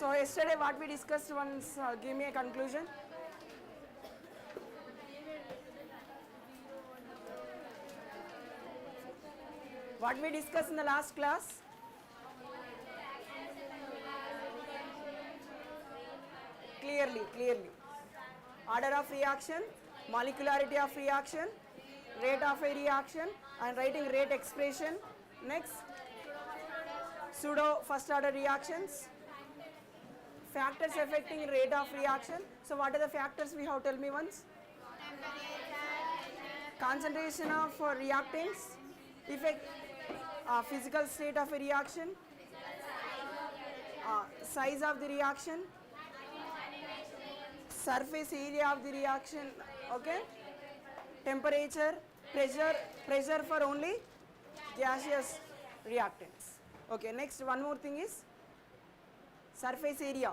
So yesterday what we discussed once, give me a conclusion. What we discussed in the last class? Clearly. Order of reaction, molecularity of reaction, rate of a reaction, and writing rate expression. Next, pseudo first order reactions, factors affecting rate of reaction. So what are the factors we have? Tell me once. Concentration of reactants, effect, physical state of a reaction, size of the reaction, surface area of the reaction, okay, temperature, pressure for only gaseous reactants. Okay, next one more thing is surface area,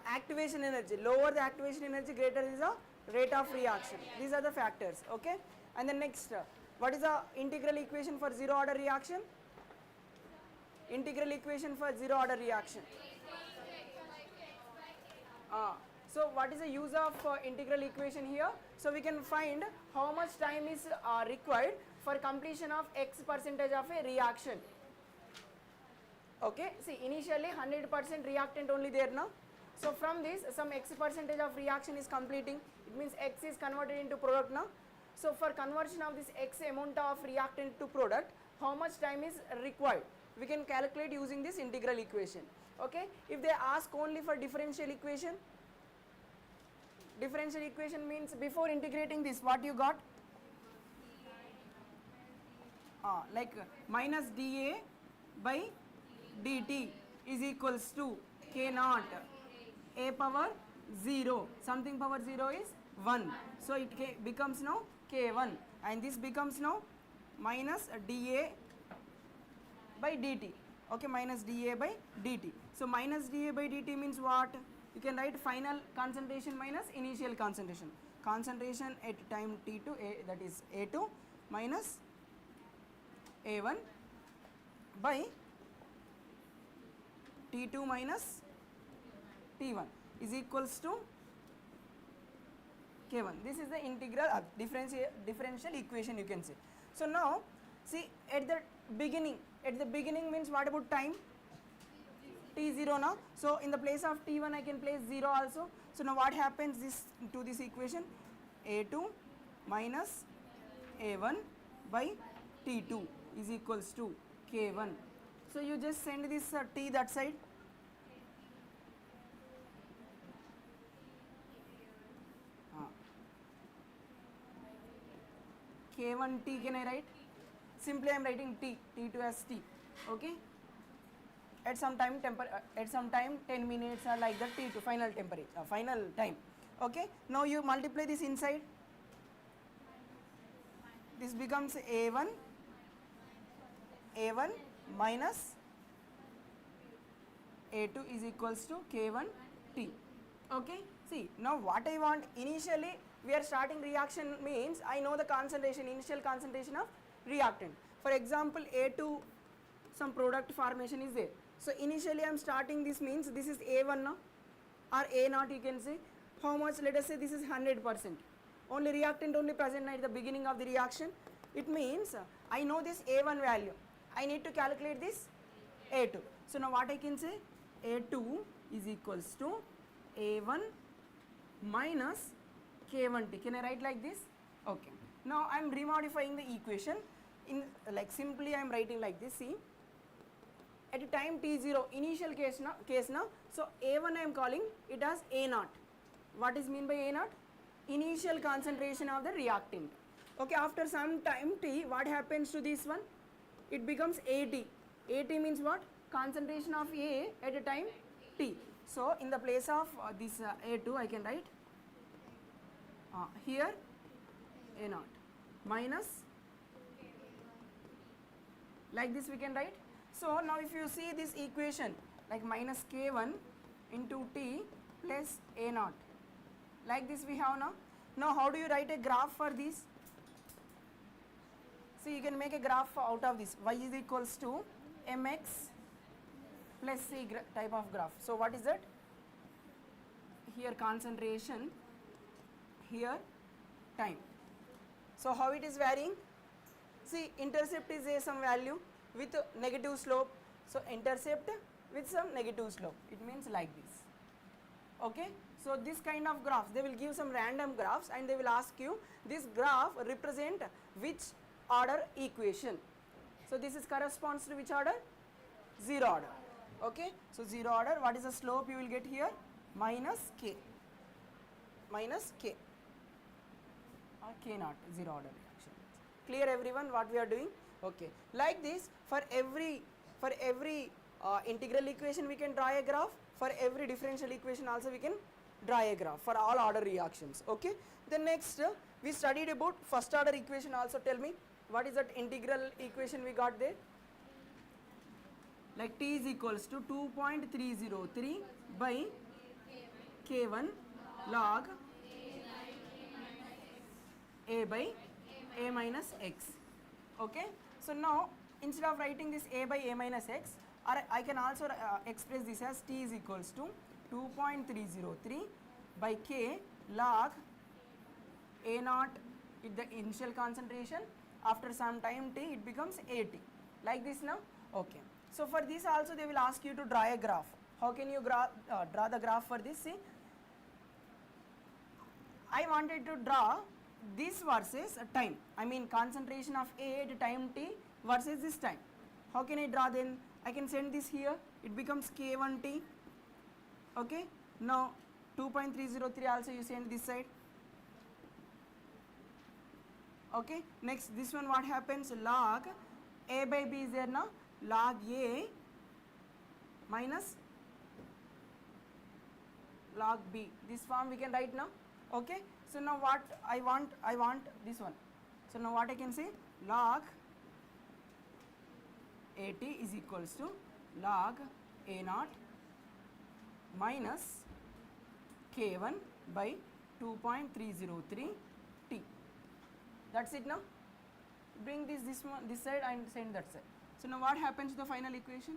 activation energy, lower the activation energy, greater is the rate of reaction. These are the factors, okay. And then next, what is the integral equation for zero order reaction? Integral equation for zero order reaction. So what is the use of integral equation here? So we can find how much time is required for completion of X percentage of a reaction. Okay, see initially 100% reactant only there now. So from this some X percentage of reaction is completing. It means X is converted into product now. So for conversion of this X amount of reactant to product, how much time is required? We can calculate using this integral equation. Okay, if they ask only for differential equation means before integrating this what you got? Like minus dA by dt is equals to k naught a power 0, something power 0 is 1. So it becomes now k1 and this becomes now minus dA by dt. Okay, minus dA by dt. So minus dA by dt means what? You can write final concentration minus initial concentration. Concentration at time t2, a, that is A2 minus A1 by T2 minus T1 is equals to K1. This is the integral differential equation you can say. So now see at the beginning means what about time? T0 now. So in the place of T1 I can place 0 also. So now what happens to this equation? A2 minus A1 by T2 is equals to K1. So you just send this T that side. K1T can I write? Simply I am writing T2 as T. Okay. At some time 10 minutes or like that T2 final temperature, final time. Okay. Now you multiply this inside. This becomes A1 minus A2 is equals to K1T. Okay. See now what I want, initially we are starting reaction means I know the concentration, initial concentration of reactant. For example A2 some product formation is there. So initially I am starting, this means this is A1 now or A0 you can say. How much? Let us say this is 100%. Only reactant only present at the beginning of the reaction. It means I know this A1 value. I need to calculate this A2. So now what I can say? A2 is equals to A1 minus K1T. Can I write like this? Okay. Now I am remodifying the equation. In like simply I am writing like this. See, at time t0 initial case now, so A1 I am calling it as A0. What is mean by A0? Initial concentration of the reactant. Okay, after some time t, what happens to this one? It becomes AT. AT means what? Concentration of A at a time t. So in the place of this A2 I can write here A0 minus, like this we can write. So now if you see this equation like minus K1 into T plus A0, like this we have now. Now how do you write a graph for this? See, you can make a graph out of this. Y is equals to mx plus C type of graph. So what is that? Here concentration, here time. So how it is varying? See, intercept is a some value with negative slope. So intercept with some negative slope. It means like this. Okay. So this kind of graphs, they will give some random graphs and they will ask you this graph represent which order equation. So this is corresponds to which order? Zero order. Okay. So zero order, what is the slope you will get here? Minus k. Minus k. Or k naught, zero order reaction. Clear everyone what we are doing? Okay. Like this, for every integral equation we can draw a graph. For every differential equation also we can draw a graph for all order reactions. Okay. Then next we studied about first order equation also. Tell me what is that integral equation we got there? Like t is equals to 2.303 by k1 log a by a minus x. Okay. So now instead of writing this a by a minus x, or I can also express this as t is equals to 2.303 by k log a naught at the initial concentration, after some time t it becomes at, like this now. Okay. So for this also they will ask you to draw a graph. How can you draw the graph for this? See, I wanted to draw this versus time. I mean concentration of A at time t versus this time. How can I draw then? I can send this here. It becomes K1t. Okay. Now 2.303 also you send this side. Okay. Next this one what happens? Log A by B is there now. Log A minus log B. This form we can write now. Okay. So now what I want this one. So now what I can say? Log AT is equals to log A naught minus K1 by 2.303 T. That's it now. Bring this one this side and send that side. So now what happens to the final equation?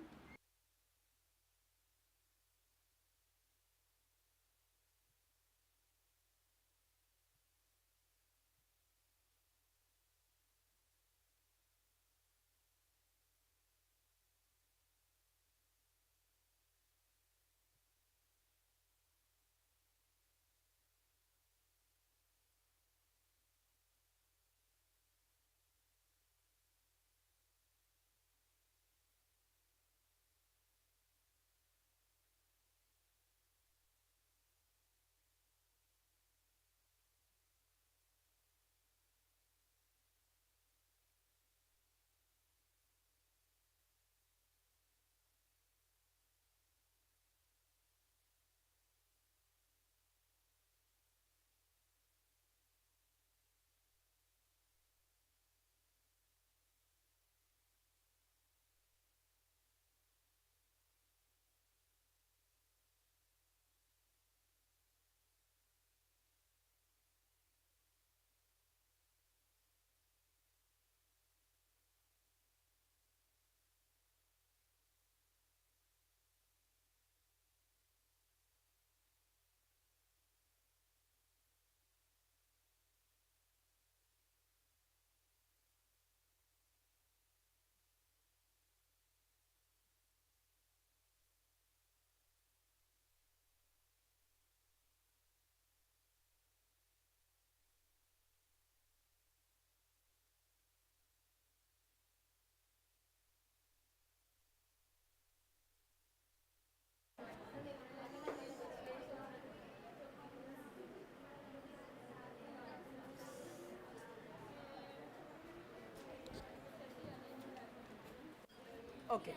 Okay.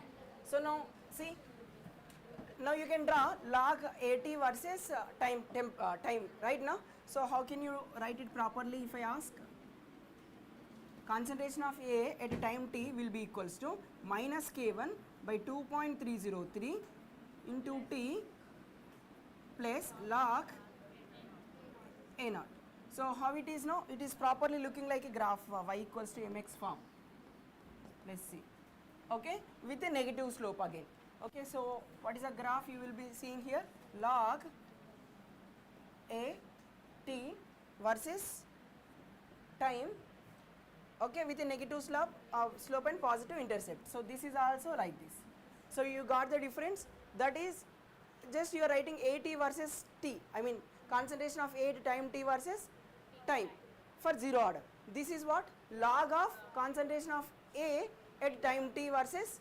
So now see, now you can draw log AT versus time right now. So how can you write it properly if I ask? Concentration of A at time t will be equals to minus K1 by 2.303 into t plus log A naught. So how it is now? It is properly looking like a graph y equals to mx form. Let's see. Okay, with a negative slope again. Okay, so what is the graph you will be seeing here? Log A T versus time, okay, with a negative slope and positive intercept. So this is also like this. So you got the difference, that is just you are writing AT versus T, I mean concentration of A at time T versus time for zero order. This is what? Log of concentration of A at time T versus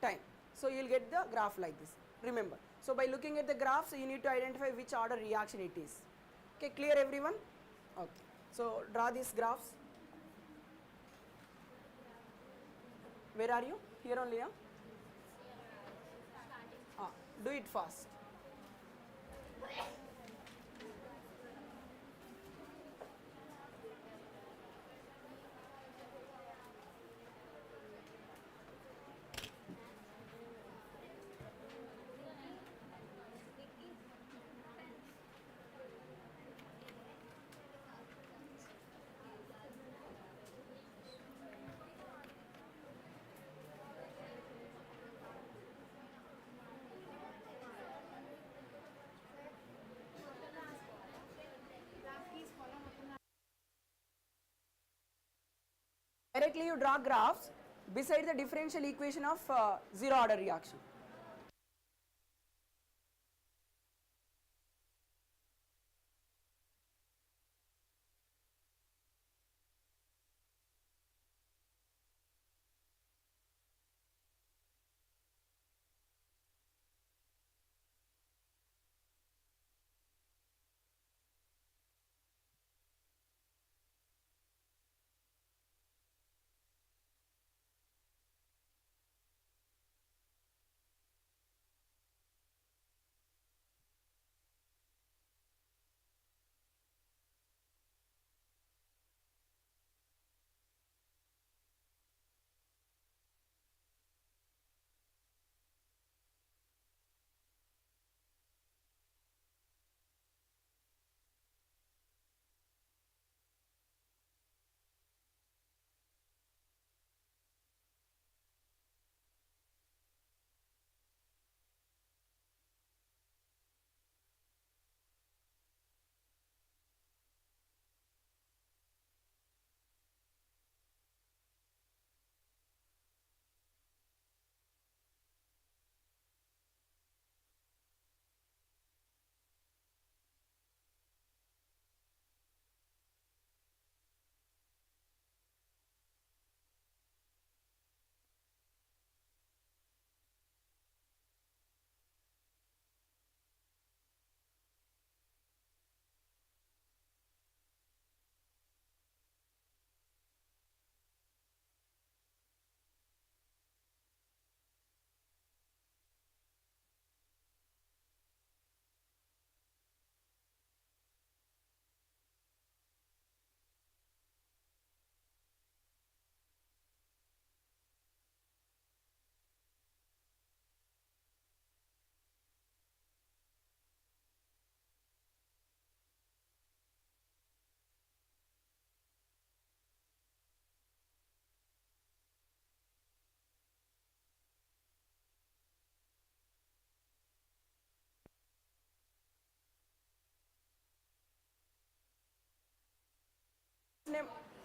time. So you will get the graph like this, remember. So by looking at the graphs you need to identify which order reaction it is. Okay, clear everyone? Okay, so draw these graphs. Where are you? Here only, huh? Ah, do it fast. Directly you draw graphs beside the differential equation of zero order reaction.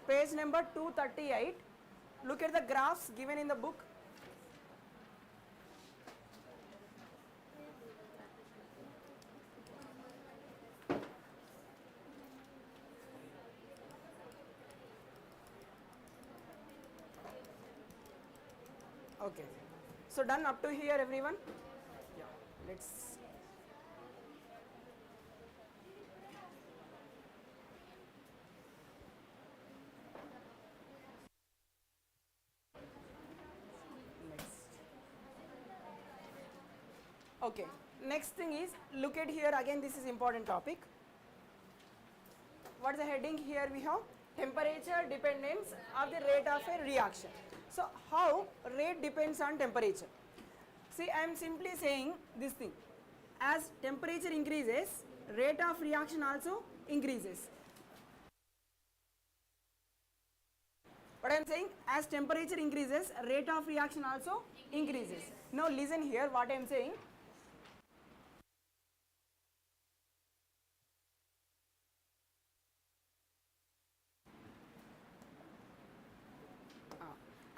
Page number 238. Look at the graphs given in the book. Okay, so done up to here everyone? Yeah, let's. Next. Okay, next thing is, look at here again, this is important topic. What is the heading here? We have temperature dependence of the rate of a reaction. So how rate depends on temperature? See, I am simply saying this thing, as temperature increases, rate of reaction also increases. What I am saying, as temperature increases, rate of reaction also increases. Now listen here what I am saying.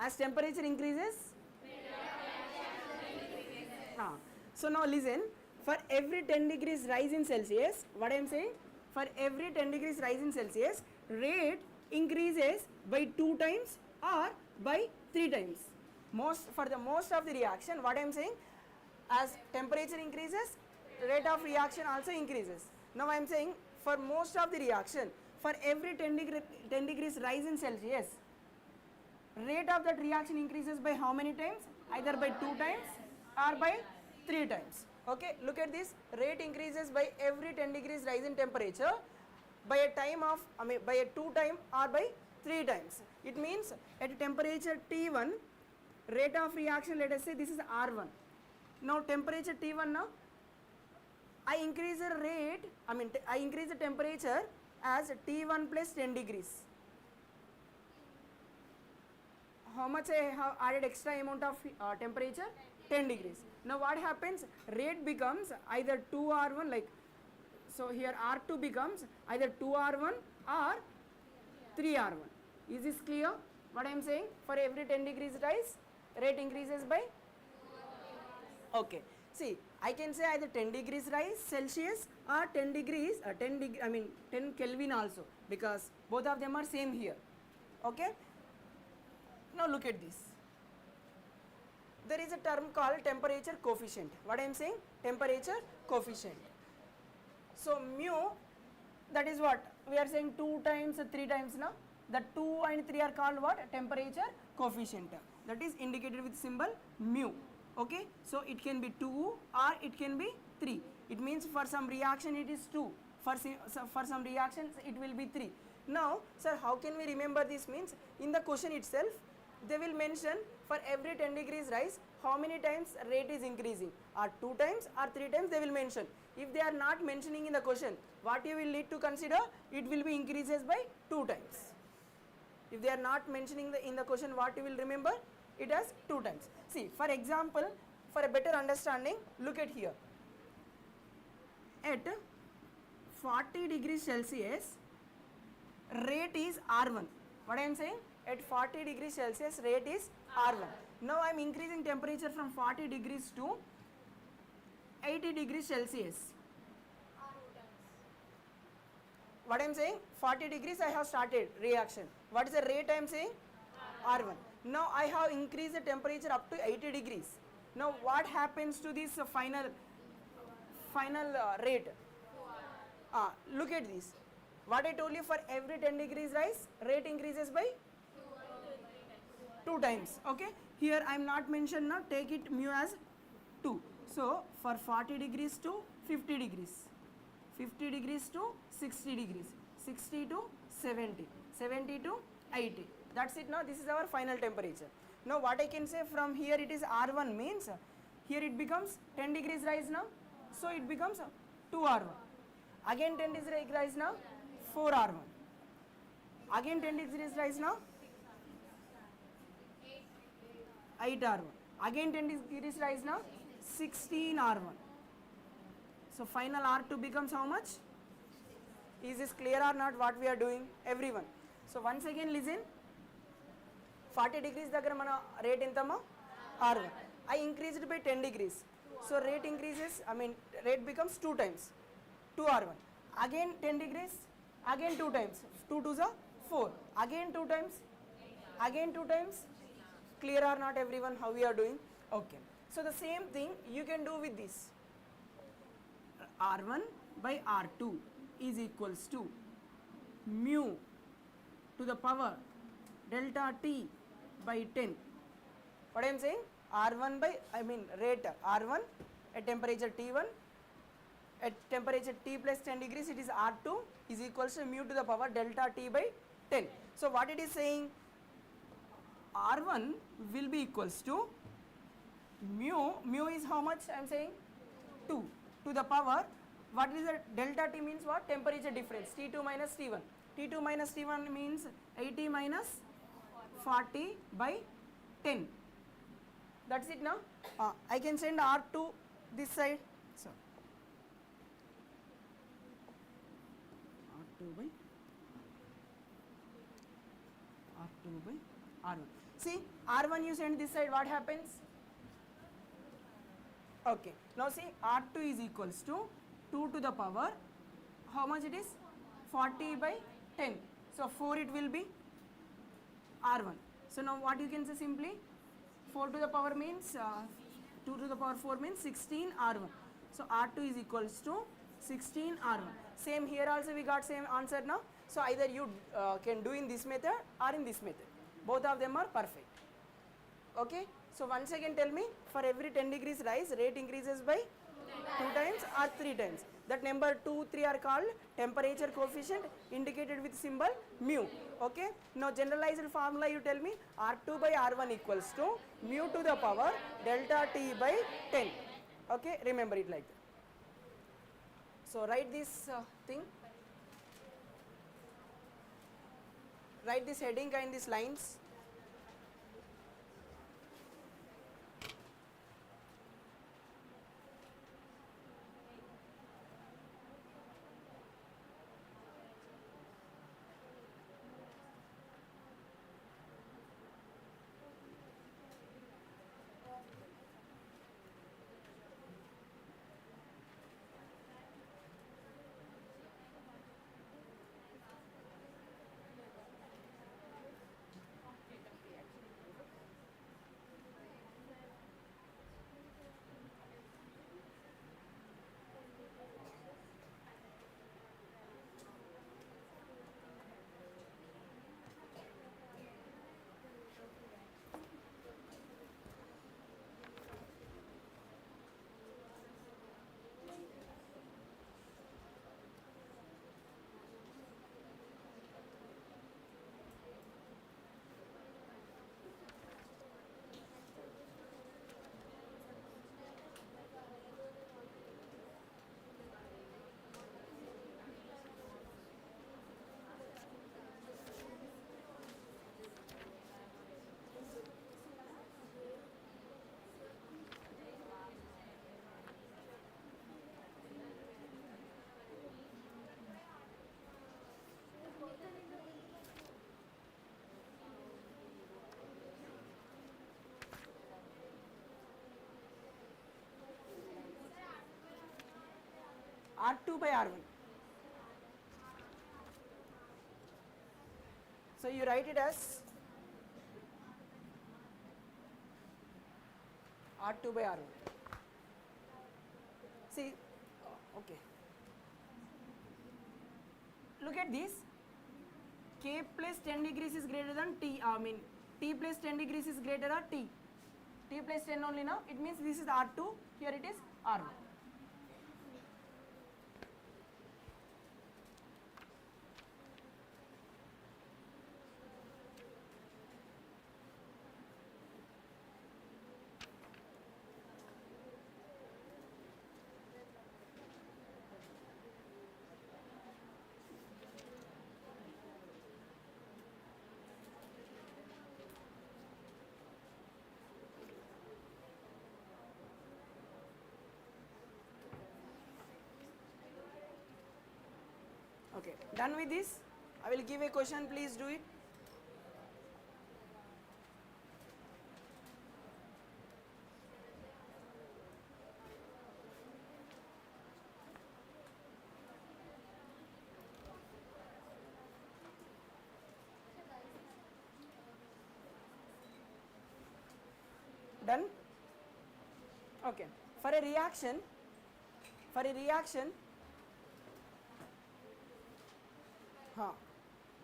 As temperature increases, so now listen, for every 10 degrees rise in Celsius, what I am saying, for every 10 degrees rise in Celsius, rate increases by 2 times or by 3 times. For the most of the reaction, what I am saying, as temperature increases, rate of reaction also increases. Now I am saying for most of the reaction, for every 10 degrees rise in Celsius, rate of that reaction increases by how many times? Either by 2 times or by 3 times. Okay, look at this, rate increases by every 10 degrees rise in temperature by a time of, by a 2 time or by 3 times. It means at temperature T1, rate of reaction, let us say this is R1. Now temperature T1 now, I increase the rate, I increase the temperature as T1 plus 10 degrees. How much I have added extra amount of temperature? 10 degrees. Now what happens? Rate becomes either 2R1, like, so here R2 becomes either 2R1 or 3R1. Is this clear what I am saying? For every 10 degrees rise, rate increases by? Okay. See, I can say either 10 degrees rise Celsius or 10 degrees, 10 Kelvin also, because both of them are same here. Okay. Now look at this. There is a term called temperature coefficient. What I am saying? Temperature coefficient. So mu, that is what? We are saying 2 times, 3 times now. The 2 and 3 are called what? Temperature coefficient. That is indicated with symbol mu. Okay. So it can be 2 or it can be 3. It means for some reaction it is 2. For some reactions it will be 3. Now, sir, how can we remember this? Means in the question itself, they will mention for every 10 degrees rise, how many times rate is increasing, or 2 times or 3 times they will mention. If they are not mentioning in the question, what you will need to consider, it will be increases by 2 times. If they are not mentioning in the question, what you will remember, it as 2 times. See, for example, for a better understanding, look at here. At 40 degrees Celsius, rate is R1. What I am saying? At 40 degrees Celsius, rate is R1. Now I am increasing temperature from 40 degrees to 80 degrees Celsius. What I am saying? 40 degrees I have started reaction. What is the rate I am saying? R1. Now I have increased the temperature up to 80 degrees. Now what happens to this final rate? Look at this. What I told you, for every 10 degrees rise, rate increases by 2 times. Okay. Here I am not mentioned now, take it mu as 2. So for 40 degrees to 50 degrees, 50 degrees to 60 degrees, 60 to 70, 70 to 80. That's it now. This is our final temperature. Now what I can say, from here it is R1 means, here it becomes 10 degrees rise now. So it becomes 2R1. Again 10 degrees rise now, 4R1. Again 10 degrees rise now, 8R1. Again 10 degrees rise now, 16R1. So final R2 becomes how much? Is this clear or not what we are doing? Everyone. So once again listen. 40 degrees దగ్గర మన rate ఎంతమా? R1. I increased by 10 degrees. So rate increases, rate becomes 2 times. 2R1. Again 10 degrees. Again 2 times. 2 2s are 4. Again 2 times. Again 2 times. Clear or not everyone how we are doing? Okay. So the same thing you can do with this. R1 by R2 is equals to mu to the power delta T by 10. What I am saying? R1 by, rate R1 at temperature T1, at temperature T plus 10 degrees it is R2 is equals to mu to the power delta T by 10. So what it is saying? R1 will be equals to mu is how much I am saying? 2 to the power, what is the delta T means what? Temperature difference, T2 minus T1. T2 minus T1 means 80 minus 40 by 10. That's it now. I can send R2 this side. So R2 by R1. See, R1 you send this side, what happens? Okay, now see, R2 is equals to 2 to the power, how much it is? 40 by 10. So 4 it will be R1. So now what you can say simply? 4 to the power means 2 to the power 4 means 16 R1. So R2 is equals to 16 R1. Same here also we got same answer now. So either you can do in this method or in this method. Both of them are perfect. Okay. So once again tell me, for every 10 degrees rise, rate increases by 2 times or 3 times. That number 2, 3 are called temperature coefficient indicated with symbol mu. Okay. Now generalized formula you tell me, R2 by R1 equals to mu to the power delta T by 10. Okay. Remember it like that. So write this thing. Write this heading and these lines. R2 by R1. So you write it as R2 by R1. See, okay. Look at this. K plus 10 degrees is greater than T. T plus 10 degrees is greater than T. T plus 10 only now. It means this is R2. Here it is R1. Okay, done with this. I will give a question, please do it. Done? Okay. For a reaction,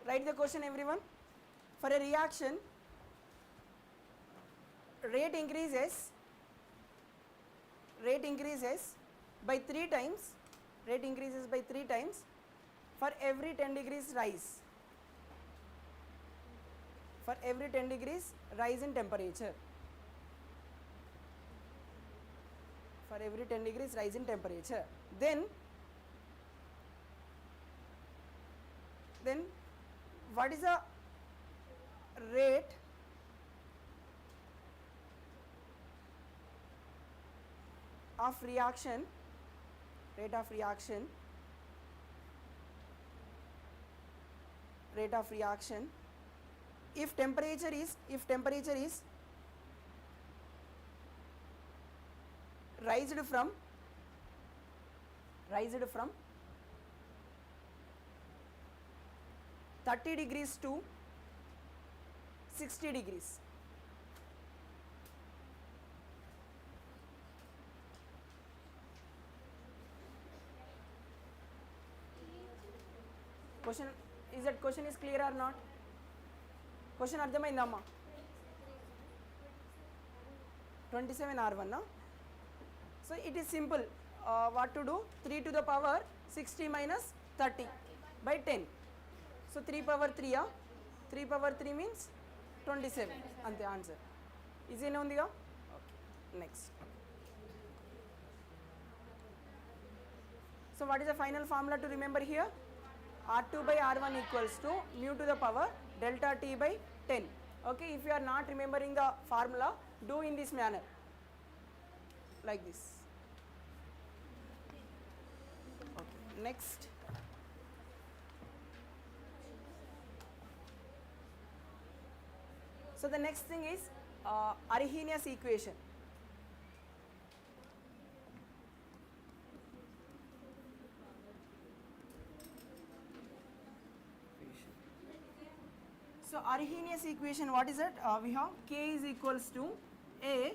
write the question everyone. For a reaction, rate increases by 3 times, for every 10 degrees rise. For every 10 degrees rise in temperature. For every 10 degrees rise in temperature. Then what is the rate of reaction if temperature is raised from 30 degrees to 60 degrees. Question is clear or not? Question అర్థమైందమ్మా? 27 R1 na? So it is simple. What to do? 3 to the power 60 minus 30 by 10. So 3 power 3 3 power 3 means 27. Ante answer. Easy na undiga? Okay. Next. So what is the final formula to remember here? R2 by R1 equals to mu to the power delta T by 10. Okay, if you are not remembering the formula, do in this manner, like this. Okay, next. So the next thing is Arrhenius equation. So Arrhenius equation, what is it? We have K is equals to A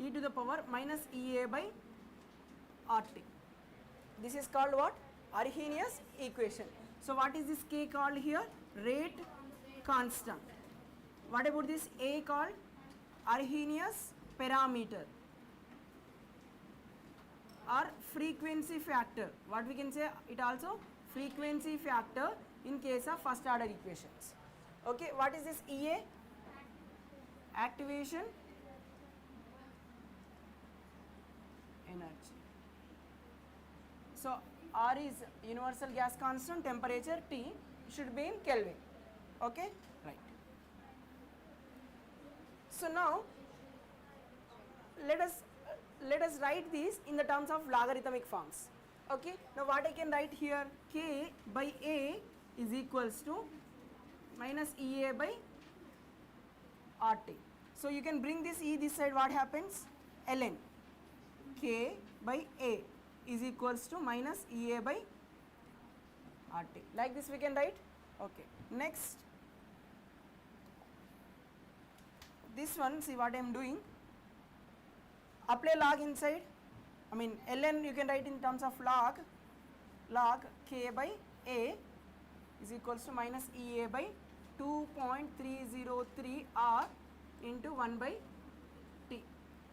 e to the power minus EA by RT. This is called what? Arrhenius equation. So what is this K called here? Rate constant. What about this A called? Arrhenius parameter or frequency factor. What we can say? It also frequency factor in case of first order equations. Okay, what is this EA? Activation energy. So R is universal gas constant, temperature T should be in Kelvin. Okay, right. So now let us write these in the terms of logarithmic forms. Okay, now what I can write here? K by A is equals to minus EA by RT. So you can bring this E this side, what happens? ln K by A is equals to minus EA by RT. Like this we can write. Okay. Next, this one, see what I am doing. Apply log inside. I mean ln you can write in terms of log K by A is equals to minus EA by 2.303 R into 1 by T.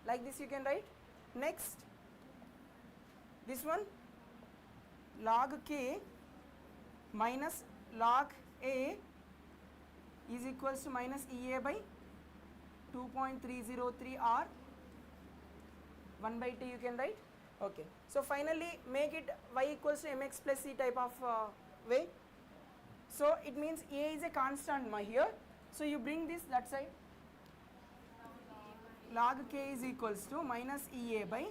Like this you can write. Next, this one, log K minus log A is equals to minus EA by 2.303 R 1 by T you can write. Okay. So finally make it y equals to mx plus c type of way. So it means A is a constant here. So you bring this that side. Log K is equals to minus EA by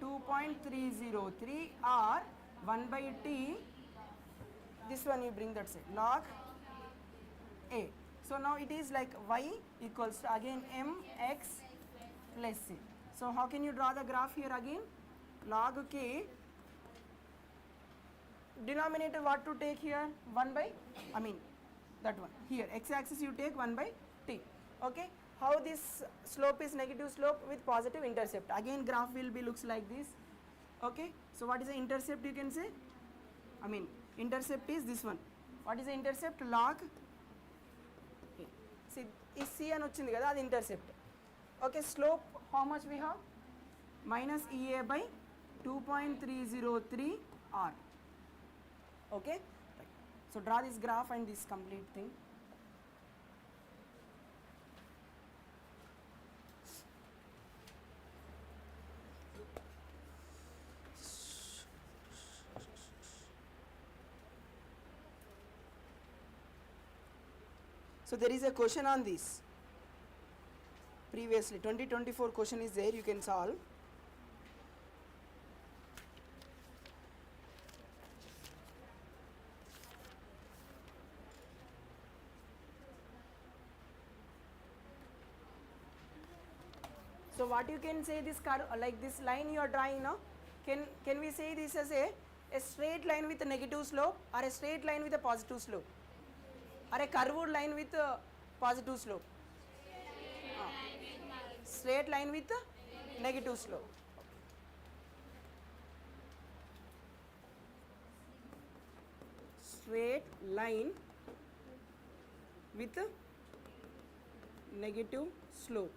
2.303 R 1 by T. This one you bring that side. Log A. So now it is like y equals to again mx plus c. So how can you draw the graph here again? Log K. Denominator what to take here? 1 by, I mean that one. Here x axis you take 1 by T. Okay. How this slope is negative slope with positive intercept. Again graph will be looks like this. Okay. So what is the intercept you can say? I mean intercept is this one. What is the intercept? Log A. See is C అని వచ్చింది కదా అది intercept. Okay. Slope how much we have? Minus EA by 2.303 R. Okay. Right. So draw this graph and this complete thing. So there is a question on this. Previously 2024 question is there, you can solve. So what you can say this curve, like this line you are drawing now, can we say this as a straight line with a negative slope, or a straight line with a positive slope, or a curved line with a positive slope? Straight line with a negative slope. Straight line with a negative slope.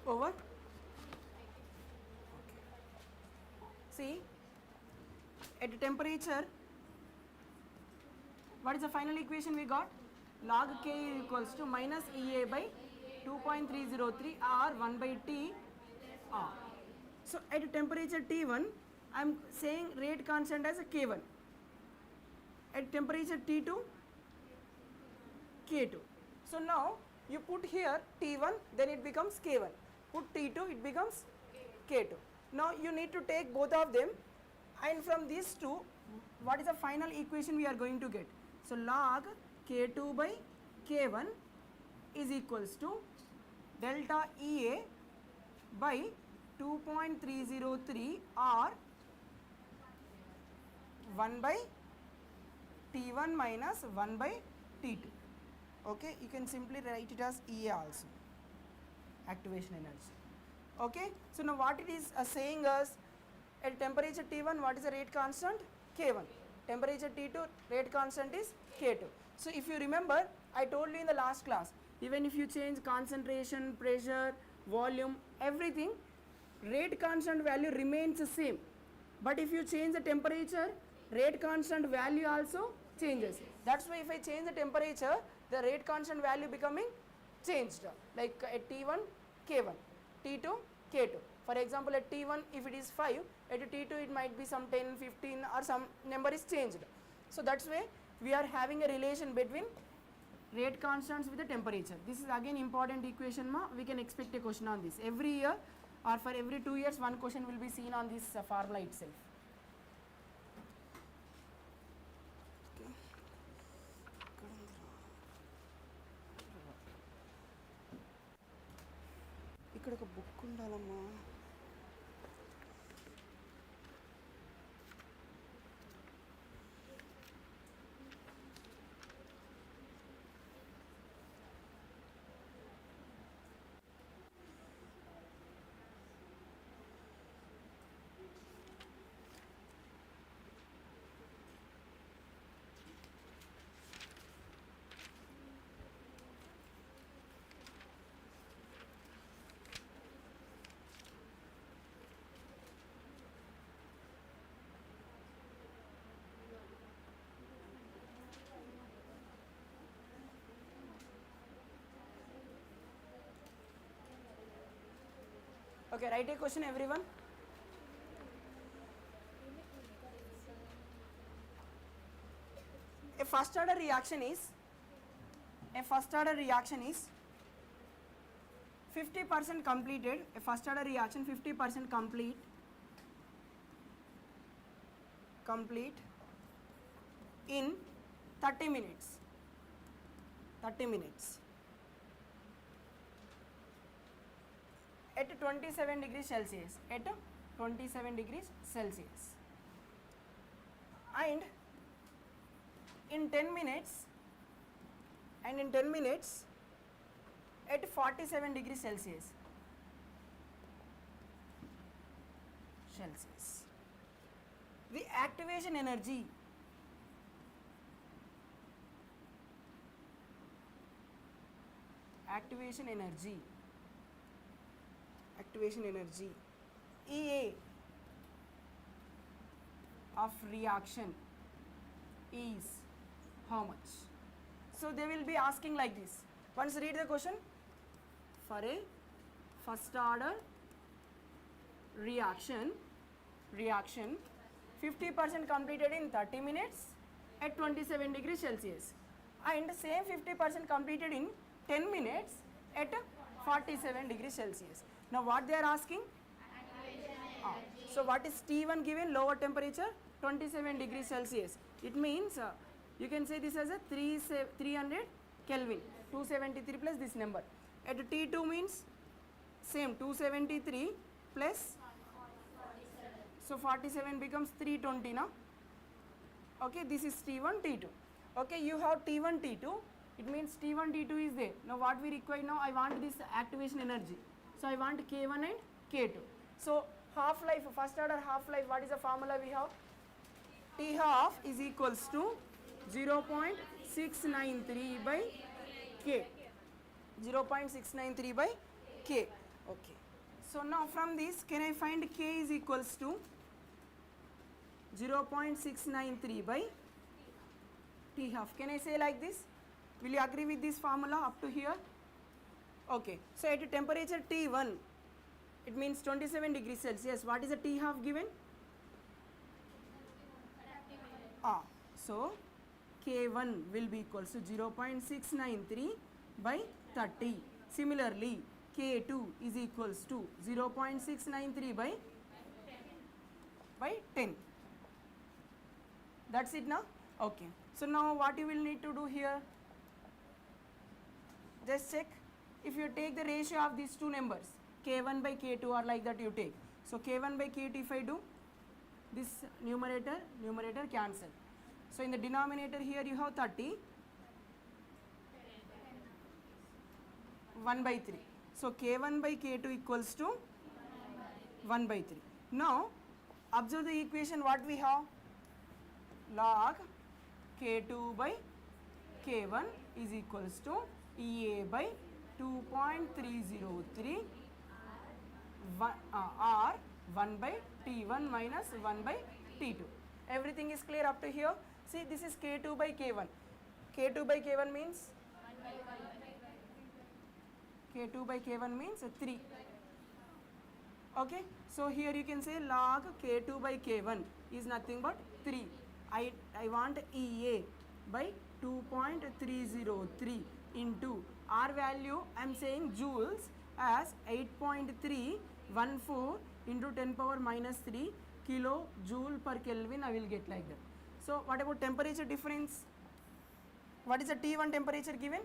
Over. See, at temperature, what is the final equation we got? Log K equals to minus EA by 2.303 or 1 by T R. So at temperature T1, I am saying rate constant as a K1. At temperature T2, K2. So now you put here T1, then it becomes K1. Put T2, it becomes K2. Now you need to take both of them, and from these two, what is the final equation we are going to get? So log K2 by K1 is equals to delta EA by 2.303 or 1 by T1 minus 1 by T2. Okay, you can simply write it as EA also, activation energy. Okay, so now what it is saying us, at temperature T1 what is the rate constant? K1. Temperature T2 rate constant is K2. So if you remember, I told you in the last class, even if you change concentration, pressure, volume, everything, rate constant value remains the same. But if you change the temperature, rate constant value also changes. That's why if I change the temperature, the rate constant value becoming changed. Like at T1, K1, T2, K2. For example, at T1 if it is 5, at T2 it might be some 10, 15 or some number is changed. So that's why we are having a relation between rate constants with the temperature. This is again important equation ma, we can expect a question on this. Every year or for every 2 years one question will be seen on this formula itself. ఇక్కడ ఒక book ఉండాలమ్మా. Okay, write a question everyone. a first order reaction is 50% completed, a first order reaction 50% complete in 30 minutes at 27 degrees Celsius, and in 10 minutes at 47 degrees Celsius. The activation energy EA of reaction is how much? So they will be asking like this. Once read the question. For a first order reaction 50% completed in 30 minutes at 27 degrees Celsius, and same 50% completed in 10 minutes at 47 degrees Celsius. Now what they are asking? So what is T1 given? Lower temperature 27 degrees Celsius. It means you can say this as a 300 Kelvin, 273 plus this number. At T2 means same 273 plus, so 47 becomes 320 now. Okay, this is T1, T2. Okay, you have T1, T2. It means T1, T2 is there. Now what we require now, I want this activation energy. So I want K1 and K2. So half-life, first order half-life, what is the formula we have? T half is equals to 0.693 by K. 0.693 by K. Okay. So now from this, can I find K is equals to 0.693 by T half? Can I say like this? Will you agree with this formula up to here? Okay. So at temperature T1, it means 27 degrees Celsius. What is the T half given? So K1 will be equals to 0.693 by 30. Similarly, K2 is equals to 0.693 by 10. That's it now? Okay. So now what you will need to do here? Just check. If you take the ratio of these two numbers, K1 by K2 or like that you take. So K1 by K2 if I do, this numerator cancel. So in the denominator here you have 30, 1 by 3. So K1 by K2 equals to 1 by 3. Now observe the equation what we have. Log K2 by K1 is equals to EA by 2.303 or 1 by T1 minus 1 by T2. Everything is clear up to here. See, this is K2 by K1. K2 by K1 means? K2 by K1 means 3. Okay. So here you can say log K2 by K1 is nothing but 3. I want EA by 2.303 into R value I am saying joules as 8.314 into 10 power minus 3 kilo joule per Kelvin I will get like that. So what about temperature difference? What is the T1 temperature given?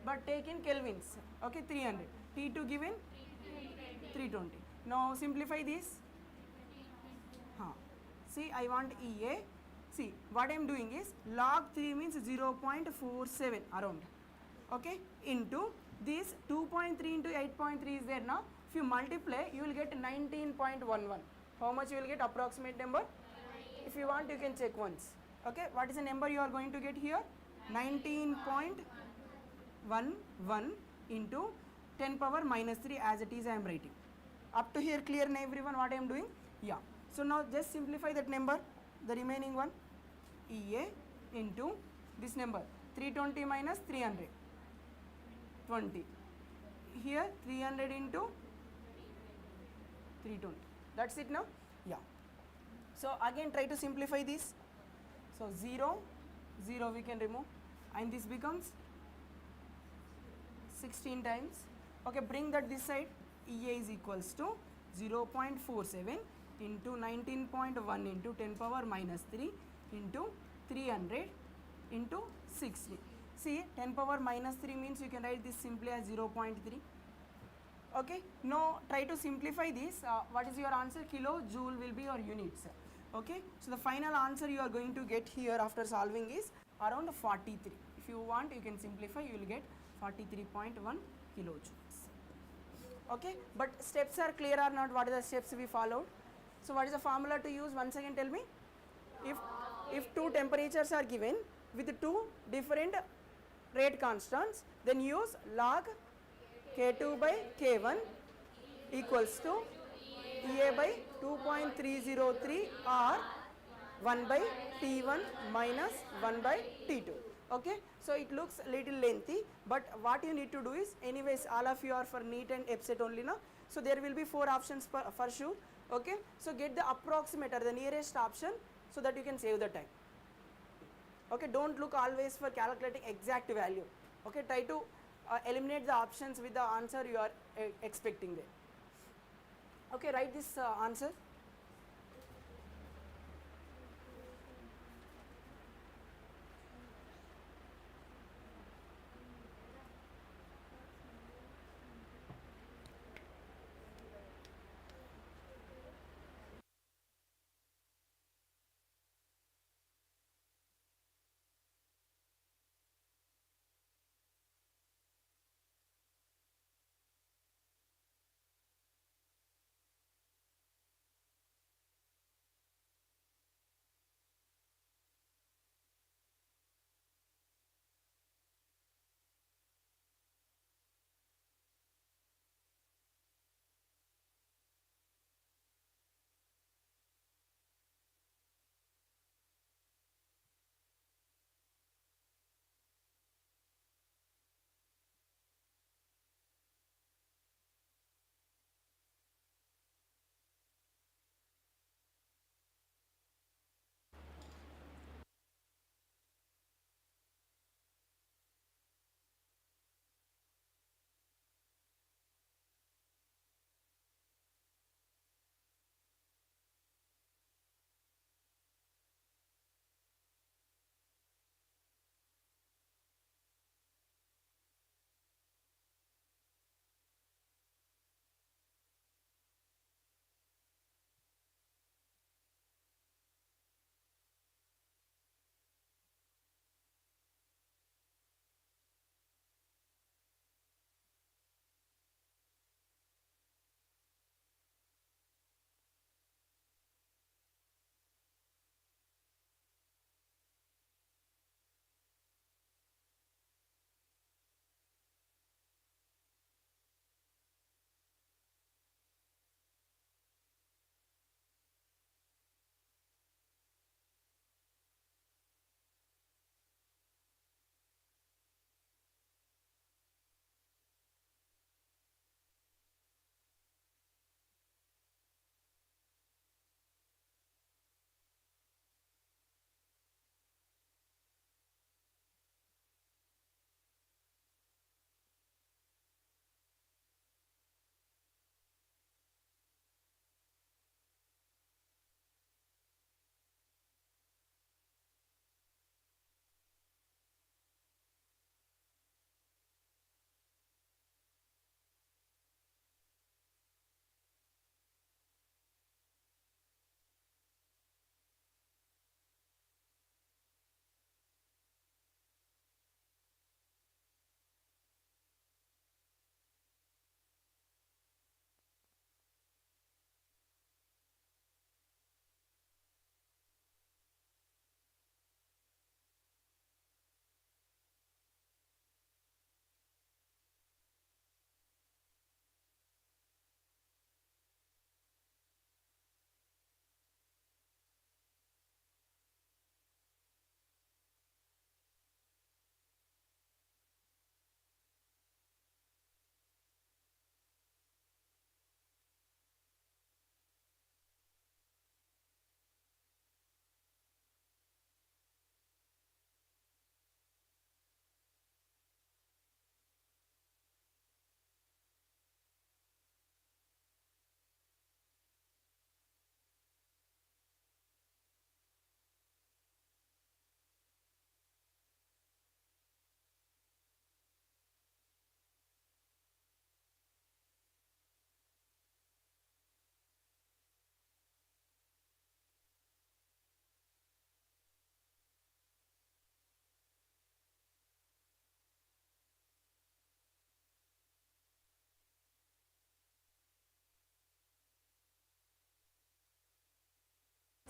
But take in kelvins. Okay, 300. T2 given? 320. Now simplify this. See, I want EA. See, what I am doing is log 3 means 0.47 around. Okay, into this 2.3 into 8.3 is there now. If you multiply, you will get 19.11. How much you will get? Approximate number? If you want, you can check once. Okay, what is the number you are going to get here? 19.11 into 10 power minus 3 as it is I am writing. Up to here clear na everyone what I am doing? Yeah. So now just simplify that number, the remaining one. EA into this number 320 minus 300, 20. Here 300 into 320. That's it now? Yeah. So again try to simplify this. So So 0, 0 we can remove, and this becomes 16 times. Okay, bring that this side. EA is equals to 0.47 into 19.1 into 10 power minus 3 into 300 into 60. See, 10 power minus 3 means you can write this simply as 0.3. Okay, now try to simplify this. What is your answer? Kilojoule will be your units. Okay, so the final answer you are going to get here after solving is around 43. If you want, you can simplify, you will get 43.1 kilojoules. Okay, but steps are clear or not? What are the steps we followed? So what is the formula to use? Once again tell me. If two temperatures are given with two different rate constants, then use log K2 by K1 equals to EA by 2.303 or 1 by T1 minus 1 by T2. Okay, so it looks little lengthy, but what you need to do is, anyways all of you are for NEET and EAPCET only now, so there will be 4 options for sure. Okay, so get the approximate or the nearest option so that you can save the time. Okay, don't look always for calculating exact value. Okay, try to eliminate the options with the answer you are expecting there. Okay, write this answer.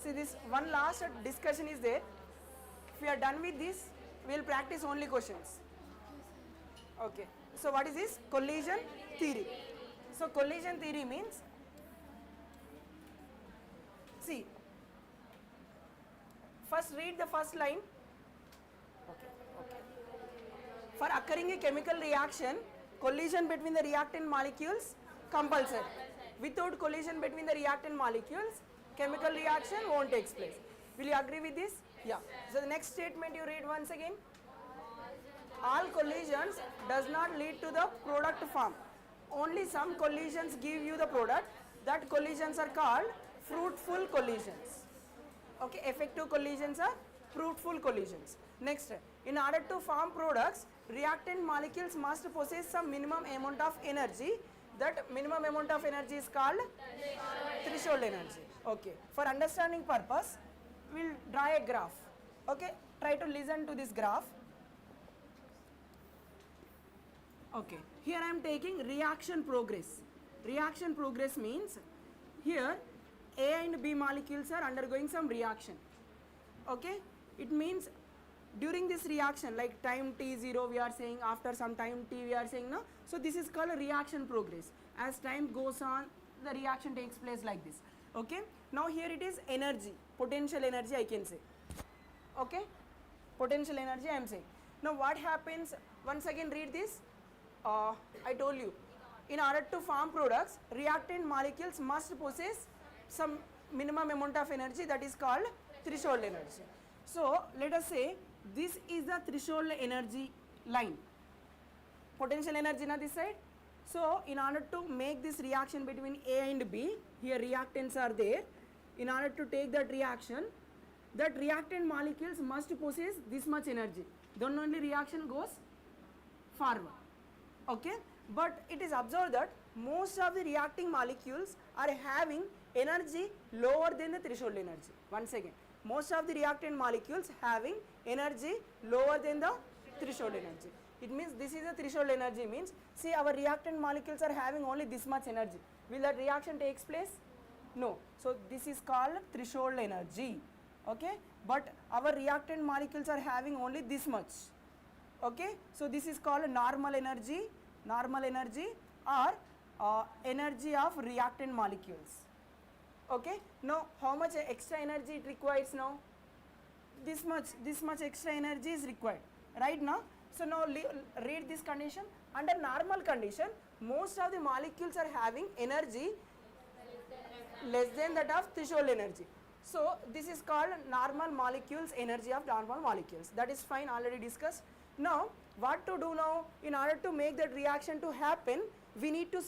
See, this one last discussion is there. If we are done with this, we will practice only questions. Okay. So what is this? Collision theory. So collision theory means, see, first read the first line. Okay. For occurring a chemical reaction, collision between the reactant molecules compulsory. Without collision between the reactant molecules, chemical reaction won't take place. Will you agree with this? Yeah. So the next statement you read once again. All collisions does not lead to the product form. Only some collisions give you the product. That collisions are called fruitful collisions. Okay, effective collisions are fruitful collisions. Next, in order to form products, reactant molecules must possess some minimum amount of energy. That minimum amount of energy is called threshold energy. Okay, for understanding purpose, we will draw a graph. Okay, try to listen to this graph. Okay, here I am taking reaction progress. Reaction progress means here A and B molecules are undergoing some reaction. Okay, it means during this reaction, like time t0 we are saying, after some time t we are saying, no. So this is called a reaction progress. As time goes on, the reaction takes place like this. Okay, now here it is energy, potential energy I can say. Okay, potential energy I am saying. Now what happens, once again read this. I told you, in order to form products, reactant molecules must possess some minimum amount of energy, that is called threshold energy. So let us say this is the threshold energy line. Potential energy na this side. So in order to make this reaction between A and B, here reactants are there. In order to take that reaction, that reactant molecules must possess this much energy. Then only reaction goes forward. Okay, but it is observed that most of the reacting molecules are having energy lower than the threshold energy. Once again, most of the reactant molecules having energy lower than the threshold energy. It means this is the threshold energy, means see our reactant molecules are having only this much energy. Will that reaction takes place? No. So this is called threshold energy. Okay, but our reactant molecules are having only this much. Okay, so this is called normal energy or energy of reactant molecules. Okay, now how much extra energy it requires now? This much extra energy is required, right now. So now read this condition. Under normal condition, most of the molecules are having energy less than that of threshold energy. So this is called normal molecules, energy of normal molecules. That is fine, already discussed. Now what to do now? In order to make that reaction to happen, we need to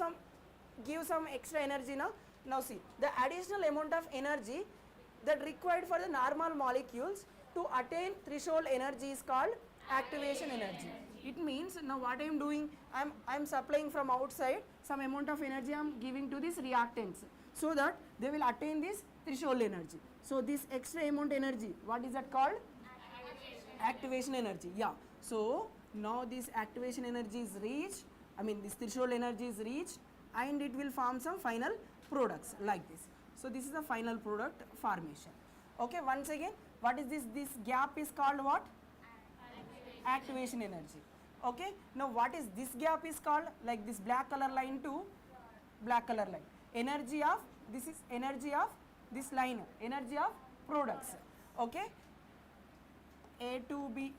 give some extra energy now. Now see, the additional amount of energy that required for the normal molecules to attain threshold energy is called activation energy. It means now what I am doing, I am supplying from outside some amount of energy I am giving to these reactants so that they will attain this threshold energy. So this extra amount energy, what is that called? Activation energy. Yeah. So now this activation energy is reached, this threshold energy is reached, and it will form some final products like this. So this is the final product formation. Okay, once again, what is this? This gap is called what? Activation energy. Okay, now what is this gap is called? Like this black color line to black color line. Energy of, this is energy of this line, energy of products. Okay, A to B,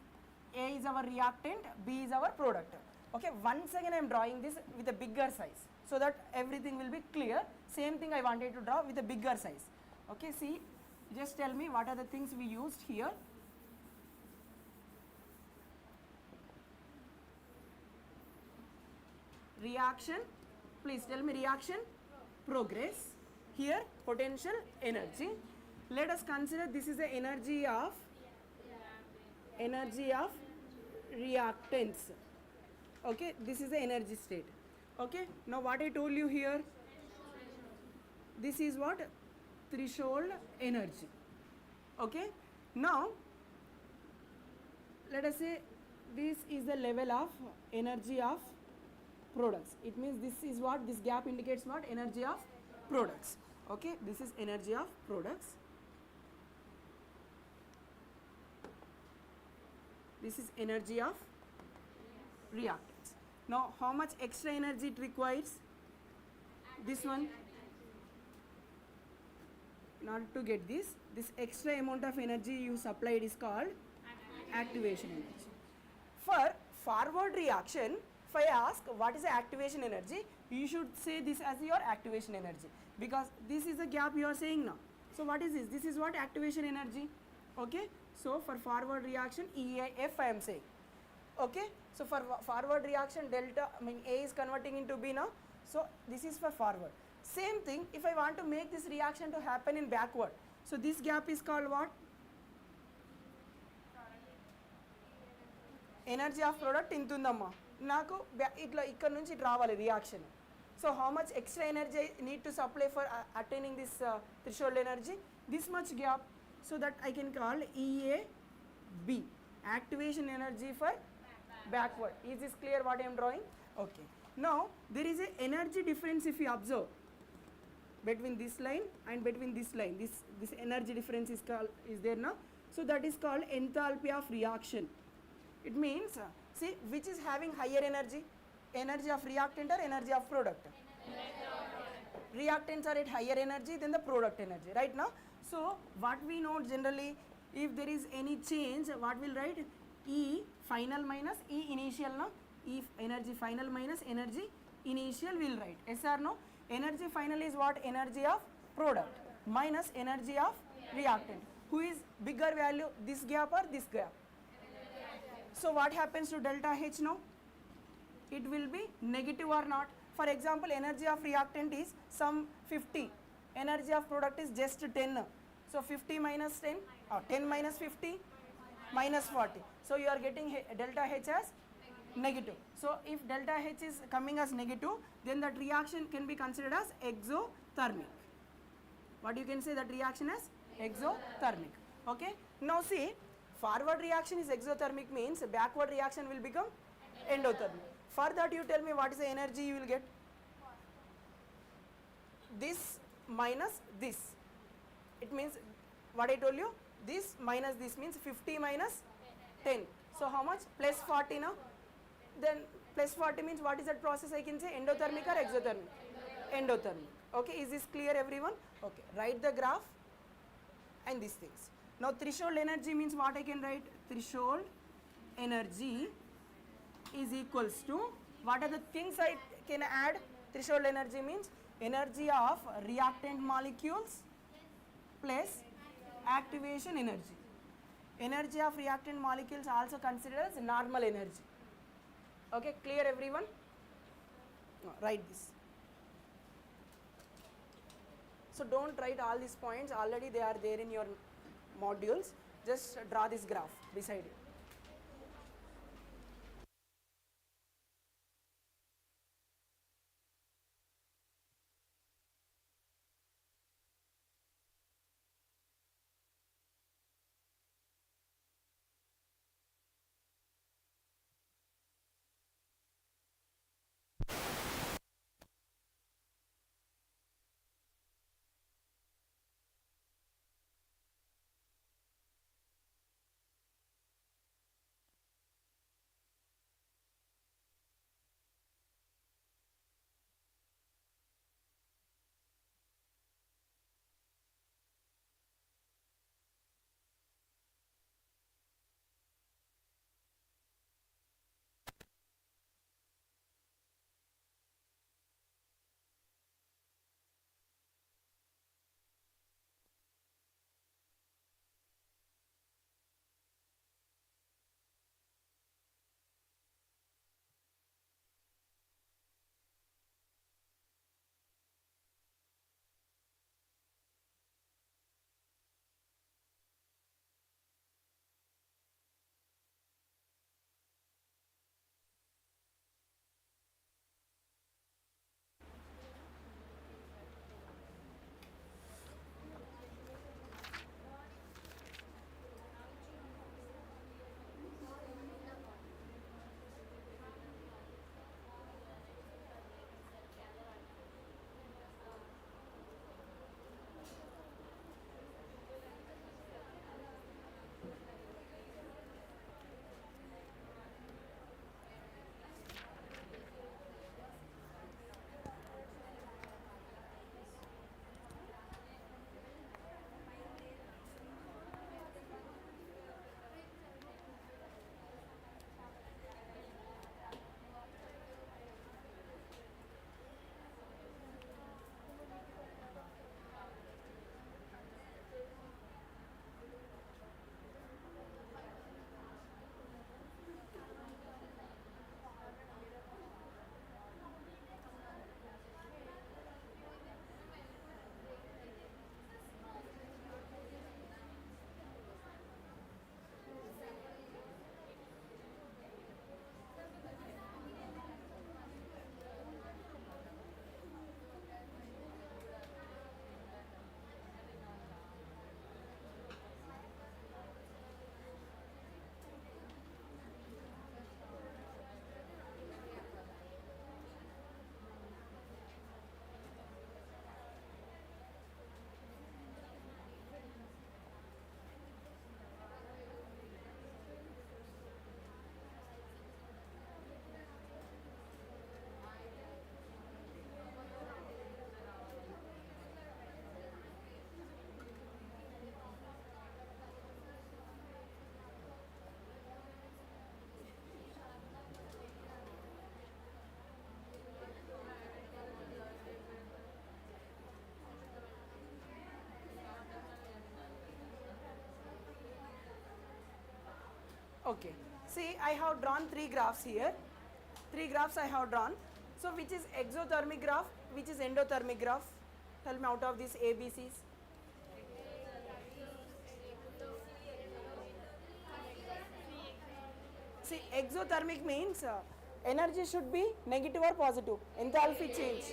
A is our reactant, B is our product. Okay, once again I am drawing this with a bigger size so that everything will be clear. Same thing I wanted to draw with a bigger size. Okay, see, just tell me what are the things we used here. Reaction, please tell me reaction progress. Here potential energy. Let us consider this is the energy of reactants. Okay, this is the energy state. Okay, now what I told you here, this is what? Threshold energy. Okay, now let us say this is the level of energy of products. It means this is what? This gap indicates what? Energy of products. Okay, this is energy of products. This is energy of reactants. Now how much extra energy it requires? This one. In order to get this extra amount of energy you supplied is called activation energy. For forward reaction, if I ask what is the activation energy, you should say this as your activation energy, because this is the gap you are saying now. So what is this? This is what activation energy. Okay. So for forward reaction, EAF I am saying. Okay. So for forward reaction, delta, I mean A is converting into B now. So this is for forward. Same thing if I want to make this reaction to happen in backward. So this gap is called what? Energy of product ఇంతుందమ్మా నాకు ఇట్లా ఇక్కడ నుంచి it రావాలి reaction. So how much extra energy I need to supply for attaining this threshold energy? This much gap. So that I can call EAB, activation energy for backward. Is this clear what I am drawing? Okay. Now there is a energy difference if you observe between this line and between this line. This energy difference is there now. So that is called enthalpy of reaction. It means see which is having higher energy, energy of reactant or energy of product? Reactants are at higher energy than the product energy, right now. So what we know generally, if there is any change, what will write? E final minus E initial, no? E energy final minus energy initial will write. Yes or no? Energy final is what? Energy of product minus energy of reactant. Who is bigger value, this gap or this gap? So what happens to delta H now? It will be negative or not? For example, energy of reactant is some 50, energy of product is just 10. So 50 minus 10 or 10 minus 50 minus 40. So you are getting delta H as negative. So if delta H is coming as negative, then that reaction can be considered as exothermic. What you can say that reaction as exothermic. Okay. Now see, forward reaction is exothermic, means backward reaction will become endothermic. For that you tell me what is the energy you will get? This minus this. It means what I told you, this minus this means 50 minus 10. So how much? Plus 40 now. Then plus 40 means what is that process I can say? Endothermic or exothermic? Endothermic. Okay, is this clear everyone? Okay, write the graph and these things. Now threshold energy means what I can write? Threshold energy is equals to, what are the things I can add? Threshold energy means energy of reactant molecules plus activation energy. Energy of reactant molecules also considered as normal energy. Okay, clear everyone? Write this. So don't write all these points, already they are there in your modules. Just draw this graph beside it. Okay. See, I have drawn three graphs here. Three graphs I have drawn. So, which is exothermic graph, which is endothermic graph? Tell me out of these ABCs. See, exothermic means energy should be negative or positive. Enthalpy change.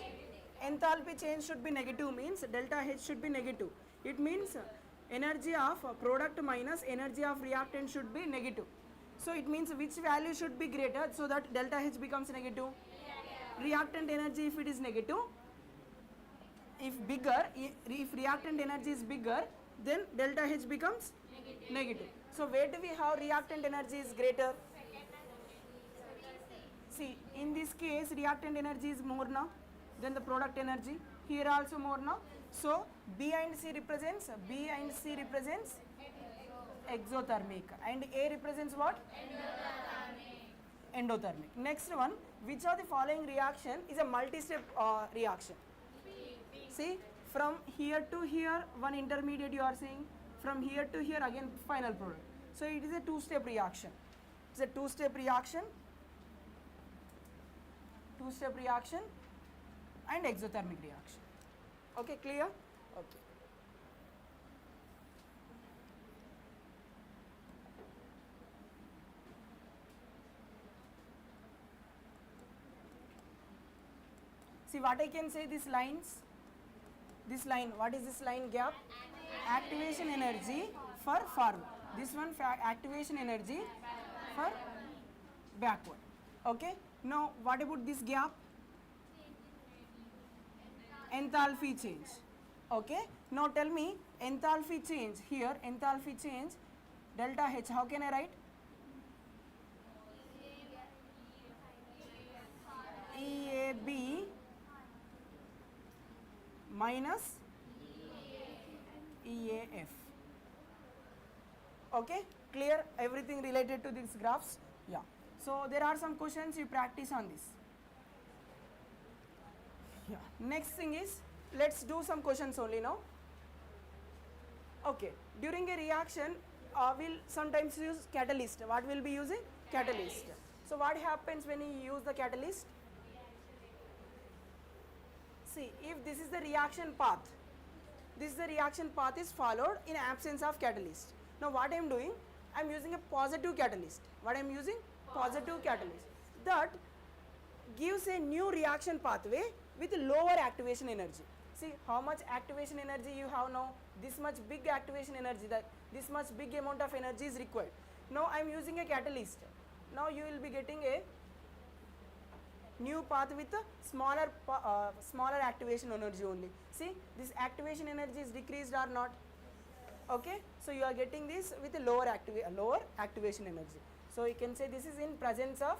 Enthalpy change should be negative means delta H should be negative. It means energy of product minus energy of reactant should be negative. So it means which value should be greater so that delta H becomes negative. Reactant energy if it is negative, if bigger, if reactant energy is bigger, then delta H becomes negative. So where do we have reactant energy is greater? See, in this case, reactant energy is more now than the product energy. Here also more now. So B and C represents exothermic, and A represents what? Endothermic. Next one, which of the following reaction is a multi-step reaction? See, from here to here, one intermediate you are seeing. From here to here, again final product. So it is a two-step reaction. It's a two-step reaction. Two-step reaction and exothermic reaction. Okay, clear? Okay. See what I can say, these lines, this line, what is this line gap? Activation energy for forward. This one activation energy for backward. Okay. Now what about this gap? Enthalpy change. Okay. Now tell me enthalpy change here, enthalpy change delta H, how can I write? EAB minus EAF. Okay, clear everything related to these graphs? Yeah. So there are some questions you practice on this. Yeah. Next thing is, let's do some questions only now. Okay, during a reaction, we'll sometimes use catalyst. What will be using? Catalyst. So what happens when you use the catalyst? See, if this is the reaction path, this is the reaction path is followed in absence of catalyst. Now what I am doing, I am using a positive catalyst. What I am using? Positive catalyst. That gives a new reaction pathway with lower activation energy. See how much activation energy you have now, this much big activation energy, that this much big amount of energy is required. Now I am using a catalyst. Now you will be getting a new path with a smaller activation energy only. See, this activation energy is decreased or not? Okay, so you are getting this with a lower activation energy. So you can say this is in presence of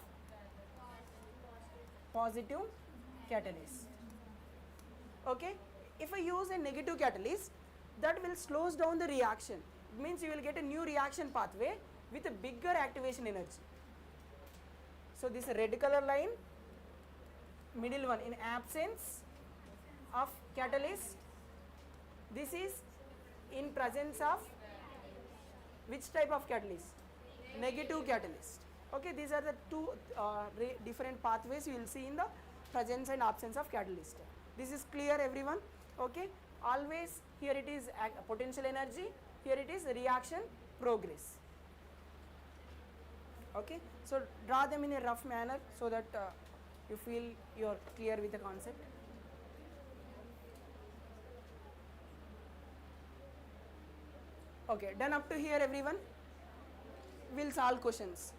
positive catalyst. Okay, if I use a negative catalyst, that will slows down the reaction. It means you will get a new reaction pathway with a bigger activation energy. So this red color line, middle one, in absence of catalyst, this is in presence of which type of catalyst? Negative catalyst. Okay, these are the two different pathways you will see in the presence and absence of catalyst. This is clear everyone? Okay, always here it is potential energy, here it is reaction progress. Okay, so draw them in a rough manner so that you feel you are clear with the concept. Okay, done up to here everyone? We'll solve questions.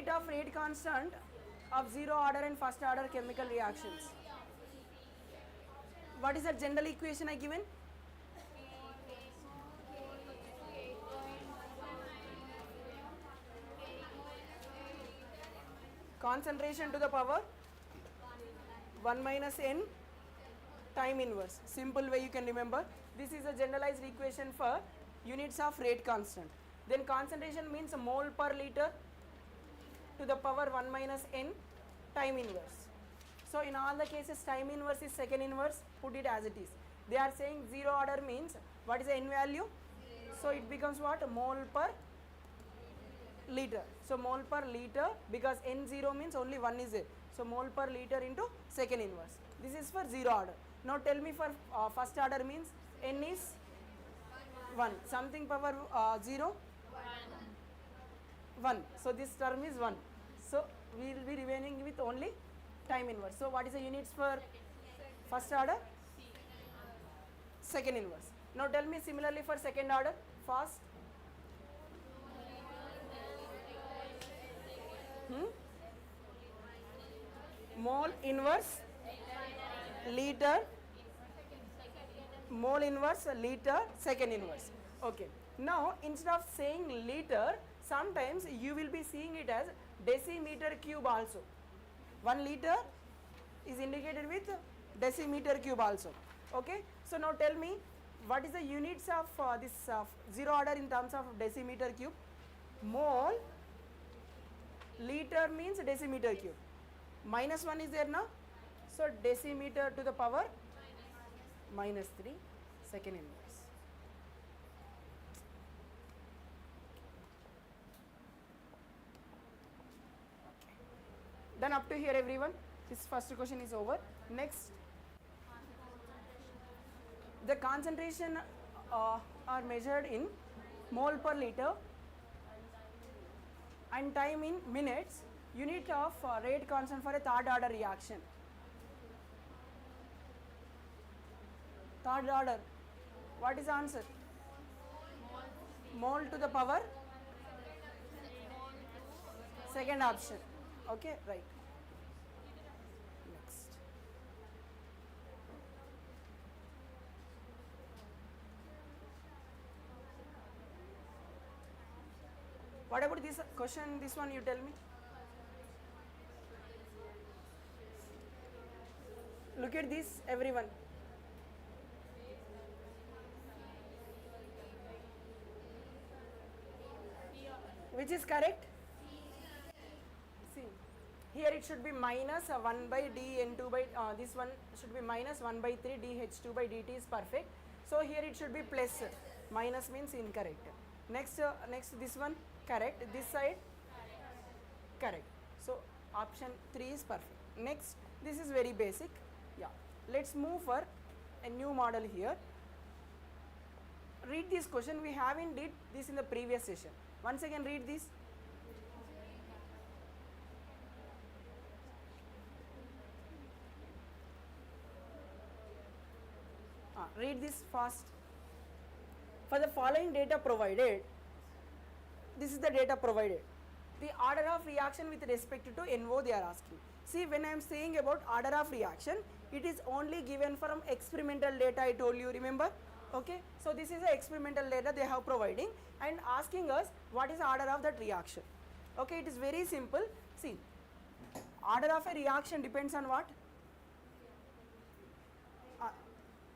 unit of rate constant of zero order and first order chemical reactions. What is the general equation I given? Concentration to the power 1 minus n time inverse. Simple way you can remember. This is a generalized equation for units of rate constant. Then concentration means mole per liter to the power 1 minus n time inverse. So in all the cases time inverse is second inverse, put it as it is. They are saying zero order means what is the n value? So it becomes what? Mole per liter. So mole per liter, because n0 means only 1 is there. So mole per liter into second inverse. This is for zero order. Now tell me for first order means n is 1. Something power 0? 1. So this term is 1. So we will be remaining with only time inverse. So what is the units for first order? Second inverse. Now tell me similarly for second order. Fast. Mole inverse liter, mole inverse liter, second inverse. Okay. Now instead of saying liter, sometimes you will be seeing it as decimeter cube also. 1 liter is indicated with decimeter cube also. Okay. So now tell me what is the units of this zero order in terms of decimeter cube? Mole liter means decimeter cube. Minus 1 is there now. So decimeter to the power minus 3 second inverse. Okay. Done up to here everyone. This first question is over. Next, the concentration are measured in mole per liter and time in minutes, unit of rate constant for a third order reaction. Third order, what is the answer? Mole to the power second option. Okay, right. Next. What about this question, this one you tell me? Look at this everyone. Which is correct? See, here it should be minus 1 by d n2 by, this one should be minus 1 by 3 dh2 by dt is perfect. So here it should be plus, minus means incorrect. Next, next this one correct, this side correct. So option 3 is perfect. Next, this is very basic. Yeah, let's move for a new model here. Read this question, we haven't did this in the previous session. Once again read this. Read this fast. For the following data provided, this is the data provided. The order of reaction with respect to NO they are asking. See, when I am saying about order of reaction, it is only given from experimental data I told you, remember? Okay, so this is the experimental data they have providing and asking us what is the order of that reaction. Okay, it is very simple. See, order of a reaction depends on what?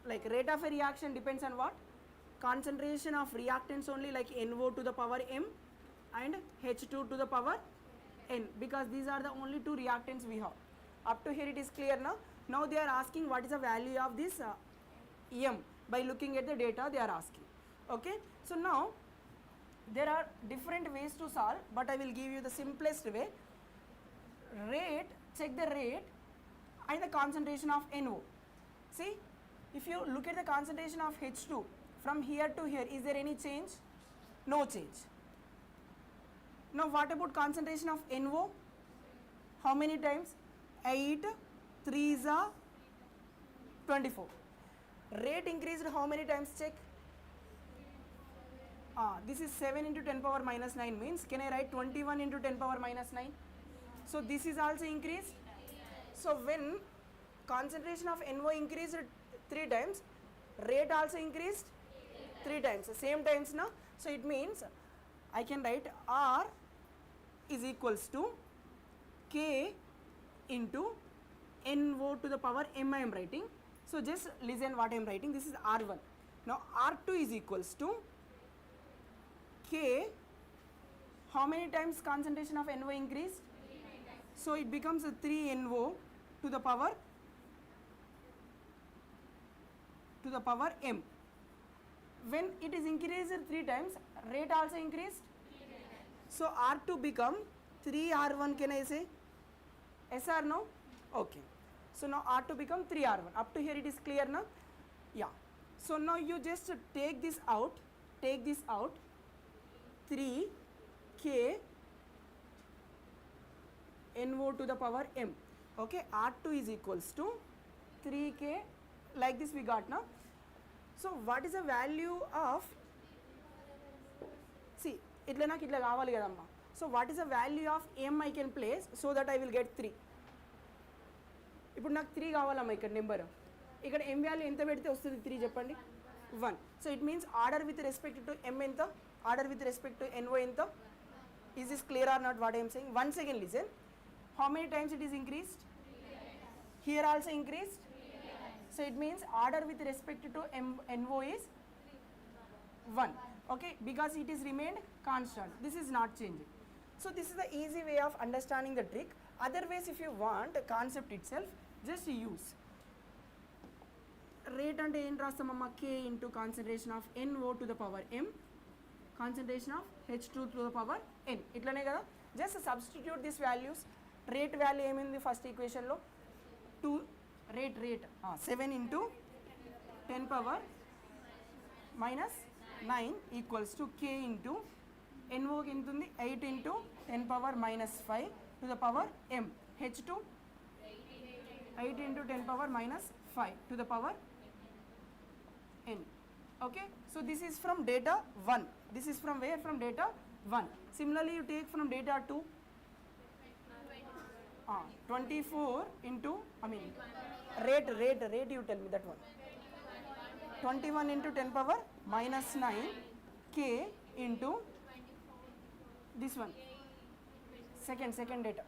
Like rate of a reaction depends on what? Concentration of reactants only, like NO to the power m and H2 to the power n, because these are the only two reactants we have. Up to here it is clear now. Now they are asking what is the value of this m. By looking at the data they are asking. Okay, so now there are different ways to solve, but I will give you the simplest way. Rate, check the rate and the concentration of NO. See, if you look at the concentration of H2 from here to here, is there any change? No change. Now what about concentration of NO? How many times? 8, 3 is 24. Rate increased how many times? Check. This is 7 into 10 power minus 9 means, can I write 21 into 10 power minus 9? So this is also increased. So when concentration of NO increased 3 times, rate also increased 3 times, same times now. So it means I can write R is equals to K into NO to the power M I am writing. So just listen what I am writing. This is R1. Now R2 is equals to K, how many times concentration of NO increased? So it becomes a 3 NO to the power M. When it is increased 3 times, rate also increased. So R2 become 3 R1, can I say? Yes or no? Okay. So now R2 become 3 R1. Up to here it is clear now? Yeah. So now you just take this out, 3 K NO to the power M. Okay, R2 is equals to 3K, like this we got now. So what is the value of, see, itla నాకు ఇట్లా కావాలి కదమ్మా. So what is the value of M I can place so that I will get 3? ఇప్పుడు నాకు 3 కావాలమ్మా ఇక్కడ number. ఇక్కడ M value ఎంత పెడితే వస్తుంది 3 చెప్పండి? 1. So it means order with respect to M ఎంత? Order with respect to NO ఎంత? Is this clear or not what I am saying? Once again listen. How many times it is increased? Here also increased. So it means order with respect to NO is 1. Okay, because it is remained constant. This is not changing. So this is the easy way of understanding the trick. Otherwise, if you want concept itself, just use rate and n rastamamma K into concentration of NO to the power M, concentration of H2 to the power N. Itlane kada. Just substitute these values. Rate value em in the first equation lo 2 rate 7 into 10 power minus 9 equals to K into NO entundi 8 into 10 power minus 5 to the power M. H2 8 into 10 power minus 5 to the power N. Okay, so this is from data 1. This is from where? From data 1. Similarly, you take from data 2. 24 into, rate you tell me that one. 21 into 10 power minus 9 K into this one. Second data.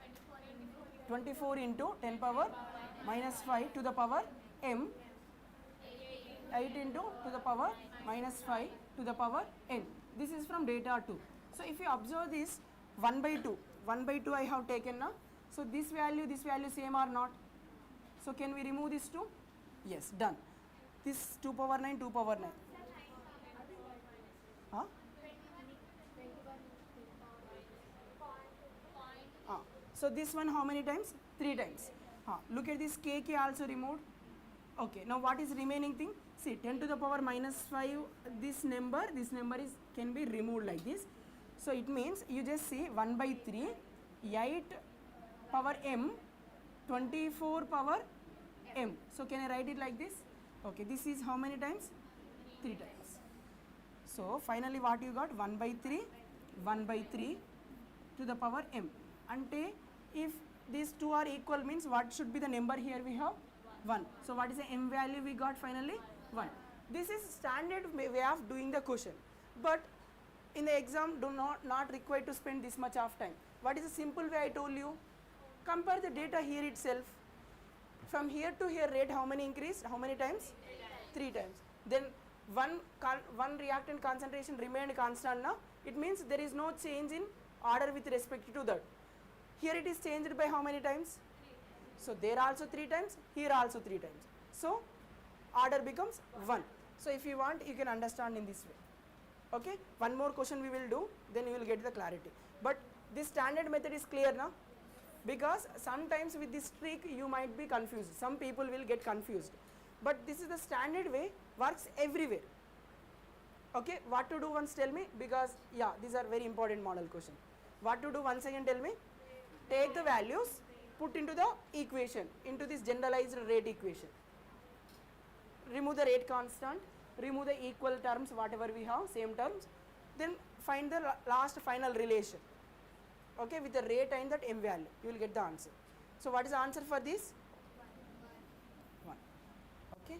24 into 10 power minus 5 to the power M. 8 into to the power minus 5 to the power N. This is from data 2. So if you observe this 1 by 2 I have taken now. So this value same or not? So can we remove this 2? Yes, done. This 2 power 9, 2 power 9. Huh? So this one how many times? 3 times. Look at this KK also removed. Okay, now what is remaining thing? See, 10 to the power minus 5, this number is can be removed like this. So it means you just see 1 by 3, 8 power M, 24 power M. So can I write it like this? Okay, this is how many times? 3 times. So finally what you got? 1 by 3 to the power M. Ante if these two are equal means what should be the number here we have? 1. So what is the M value we got finally? 1. This is standard way of doing the question. But in the exam do not required to spend this much of time. What is the simple way I told you? Compare the data here itself. From here to here rate how many increased? How many times? 3 times. Then one reactant concentration remained constant now. It means there is no change in order with respect to that. Here it is changed by how many times? So there also 3 times, here also 3 times. So order becomes 1. So if you want, you can understand in this way. Okay, one more question we will do, then you will get the clarity. But this standard method is clear now, because sometimes with this trick you might be confused. Some people will get confused. But this is the standard way, works everywhere. Okay, what to do once tell me, because yeah, these are very important model question. What to do once again tell me? Take the values, put into the equation, into this generalized rate equation. Remove the rate constant, remove the equal terms, whatever we have, same terms. then find the last final relation, okay, with the rate and that m value, you will get the answer. So what is the answer for this? 1. Okay,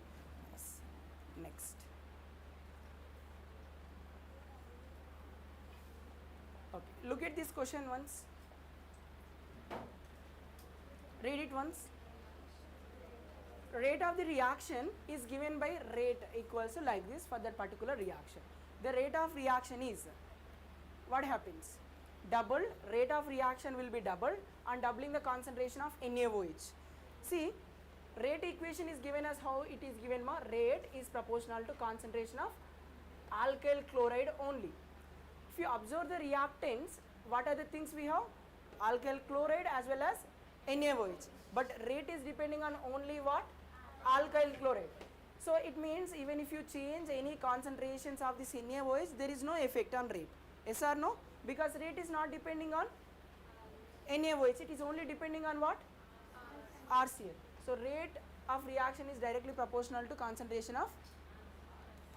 yes. Next. Okay, look at this question once. Read it once. Rate of the reaction is given by rate equals to like this for that particular reaction. The rate of reaction is, what happens? Double, rate of reaction will be doubled and doubling the concentration of NaOH. See, rate equation is given as how it is given, rate is proportional to concentration of alkyl chloride only. If you observe the reactants, what are the things we have? Alkyl chloride as well as NaOH. But rate is depending on only what? Alkyl chloride. So it means even if you change any concentrations of this NaOH, there is no effect on rate. Yes or no? Because rate is not depending on NaOH, it is only depending on what? RCl. So rate of reaction is directly proportional to concentration of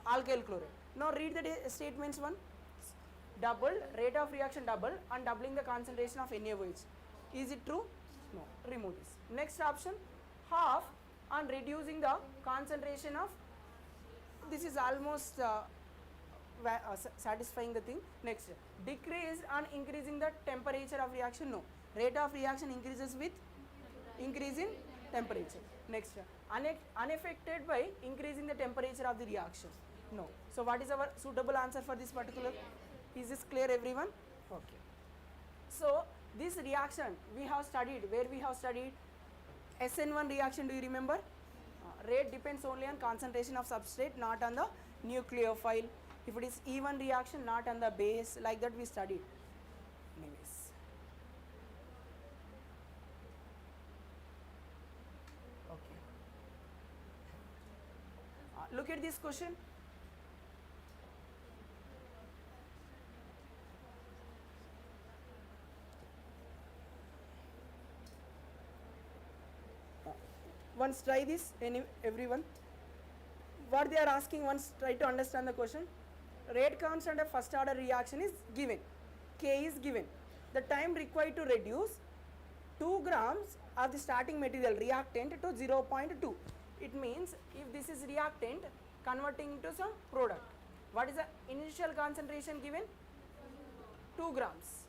alkyl chloride. Now read the statements one. Double, rate of reaction double and doubling the concentration of NaOH. Is it true? No. Remove this. Next option, half and reducing the concentration of, this is almost satisfying the thing. Next, decrease and increasing the temperature of reaction. No. Rate of reaction increases with increase in temperature. Next, unaffected by increasing the temperature of the reaction. No. So what is our suitable answer for this particular? Is this clear, everyone? Okay. So this reaction we have studied, where we have studied SN1 reaction, do you remember? Rate depends only on concentration of substrate, not on the nucleophile. If it is E1 reaction, not on the base, like that we studied. Anyways. Okay. Look at this question. Once try this, everyone. What they are asking, once try to understand the question. Rate constant of first order reaction is given. K is given. The time required to reduce 2 grams of the starting material reactant to 0.2. It means if this is reactant converting into some product. What is the initial concentration given? 2 grams.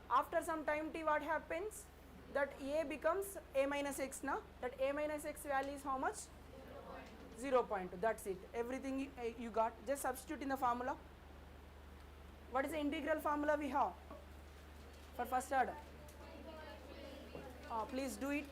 After some time t, what happens? That A becomes A minus x now. That A minus x value is how much? 0.2. That's it. Everything you got. Just substitute in the formula. What is the integral formula we have for first order? Please do it.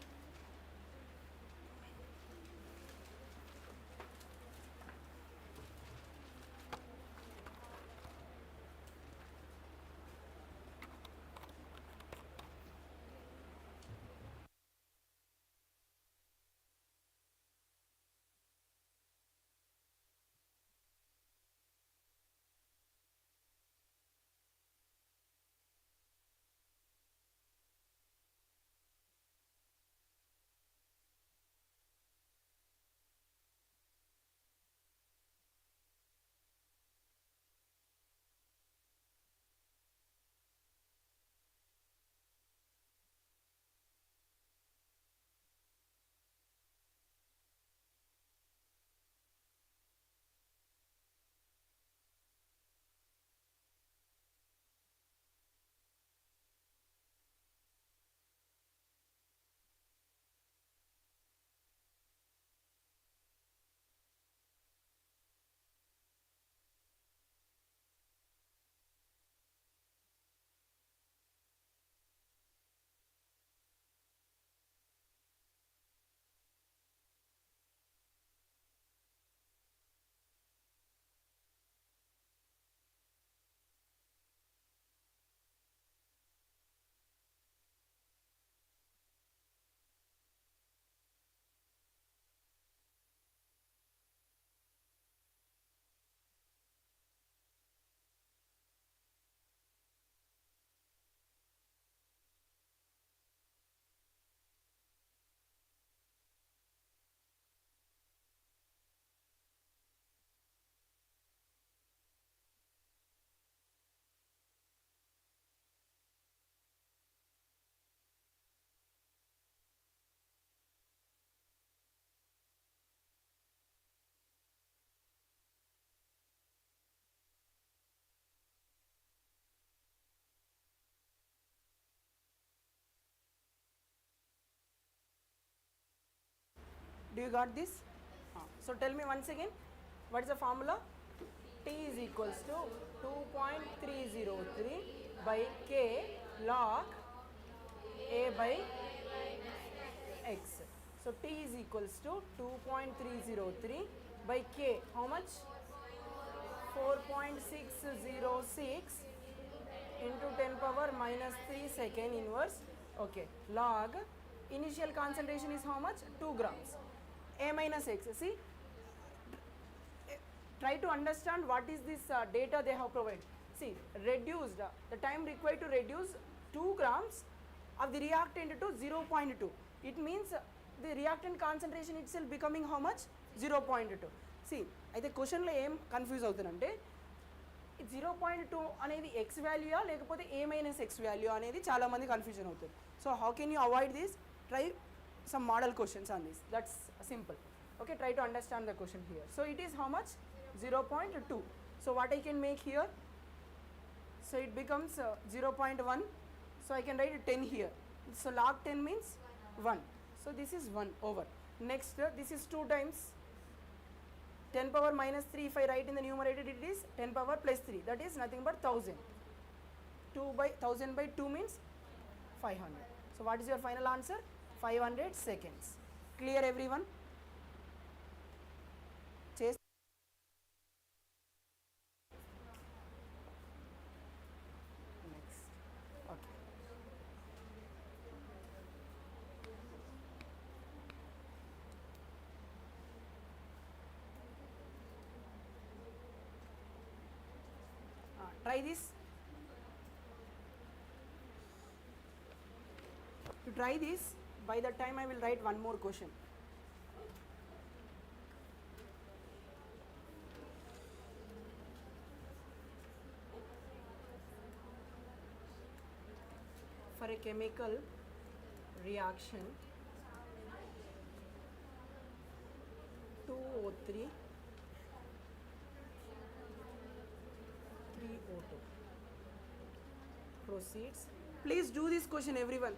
Do you got this? So tell me once again, what is the formula? T is equals to 2.303 by K log A by X. So T is equals to 2.303 by K. How much? 4.606 into 10 power minus 3 second inverse. Okay. Log initial concentration is how much? 2 grams. A minus X. See, try to understand what is this data they have provided. See, reduced the time required to reduce 2 grams of the reactant to 0.2. It means the reactant concentration itself becoming how much? 0.2. See, అయితే క్వశ్చన్లో ఏం confuse అవుతుందంటే 0.2 అనేది X వాల్యూయా లేకపోతే ఏ minus X value అనేది చాలామంది confusion అవుతుంది. So how can you avoid this? Try some model questions on this. That's simple. Okay, try to understand the question here. So it is how much? 0.2. So what I can make here? So it becomes 0.1. So I can write 10 here. So log 10 means 1. So this is 1 over. Next, this is 2 times 10 power minus 3. If I write in the numerator, it is 10 power plus 3. That is nothing but 1000. 1000 by 2 means 500. So what is your final answer? 500 seconds. Clear everyone? Chase. Next. Okay. Try this. To try this, by the time I will write one more question. For a chemical reaction, 2O3 3O2 proceeds. Please do this question, everyone.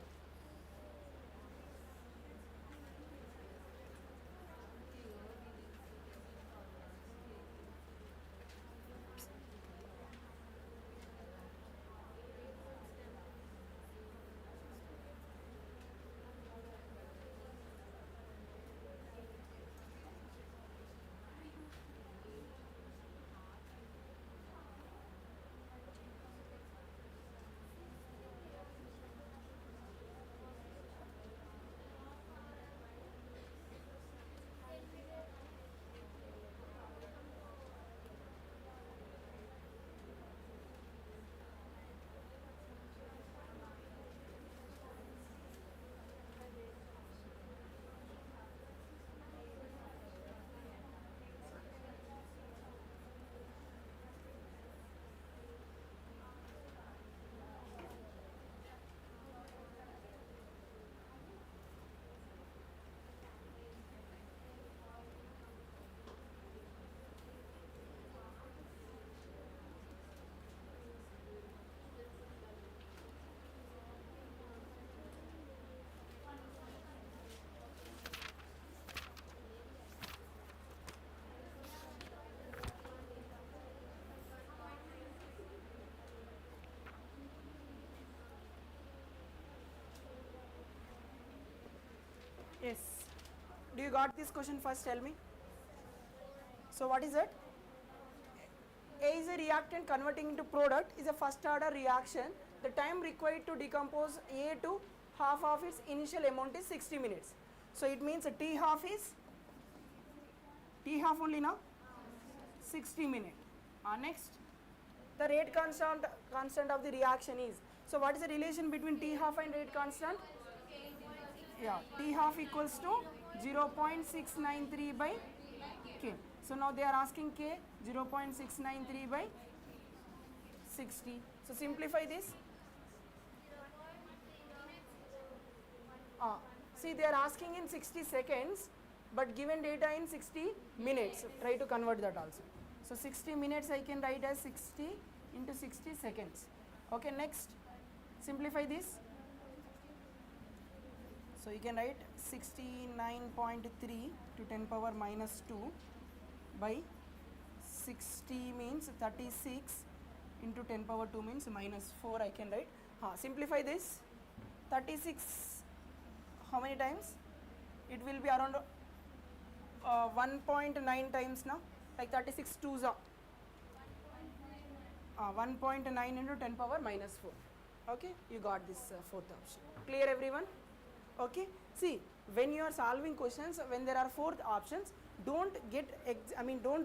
Yes. Do you got this question first? Tell me. So what is it? A is a reactant converting into product is a first order reaction. The time required to decompose A to half of its initial amount is 60 minutes. So it means T half is T half only now 60 minutes. Next, the rate constant of the reaction is. So what is the relation between T half and rate constant? Yeah, T half equals to 0.693 by K. So now they are asking K 0.693 by 60. So simplify this. See, they are asking in 60 seconds, but given data in 60 minutes. Try to convert that also. So 60 minutes I can write as 60 into 60 seconds. Okay, next, simplify this. So So you can write 69.3 to 10 power minus 2 by 60 means 36 into 10 power 2 means minus 4 I can write. Simplify this. 36 how many times? It will be around 1.9 times now, like 36 twos are 1.9 into 10 power minus 4. Okay, you got this fourth option. Clear everyone? Okay, see, when you are solving questions, when there are fourth options, don't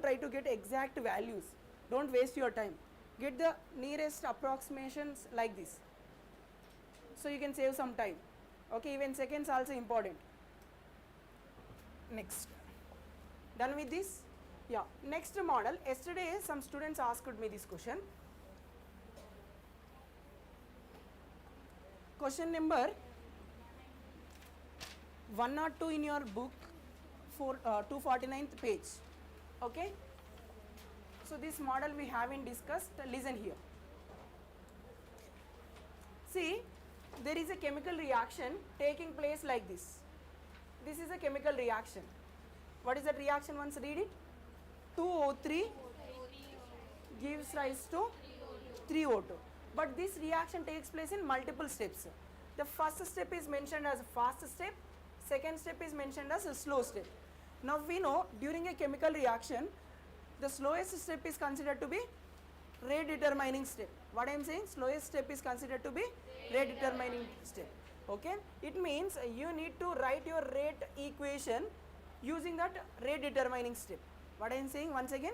try to get exact values. Don't waste your time. Get the nearest approximations like this. So you can save some time. Okay, even seconds also important. Next. Done with this? Yeah. Next model. Yesterday some students asked me this question. Question number 102 in your book for 249th page. Okay. So this model we haven't discussed. Listen here. See, there is a chemical reaction taking place like this. This is a chemical reaction. What is that reaction? Once read it. 2O3 gives rise to 3O2. But this reaction takes place in multiple steps. The first step is mentioned as a fast step. Second step is mentioned as a slow step. Now we know during a chemical reaction, the slowest step is considered to be rate determining step. What I am saying? Slowest step is considered to be rate determining step. Okay? It means you need to write your rate equation using that rate determining step. What I am saying once again?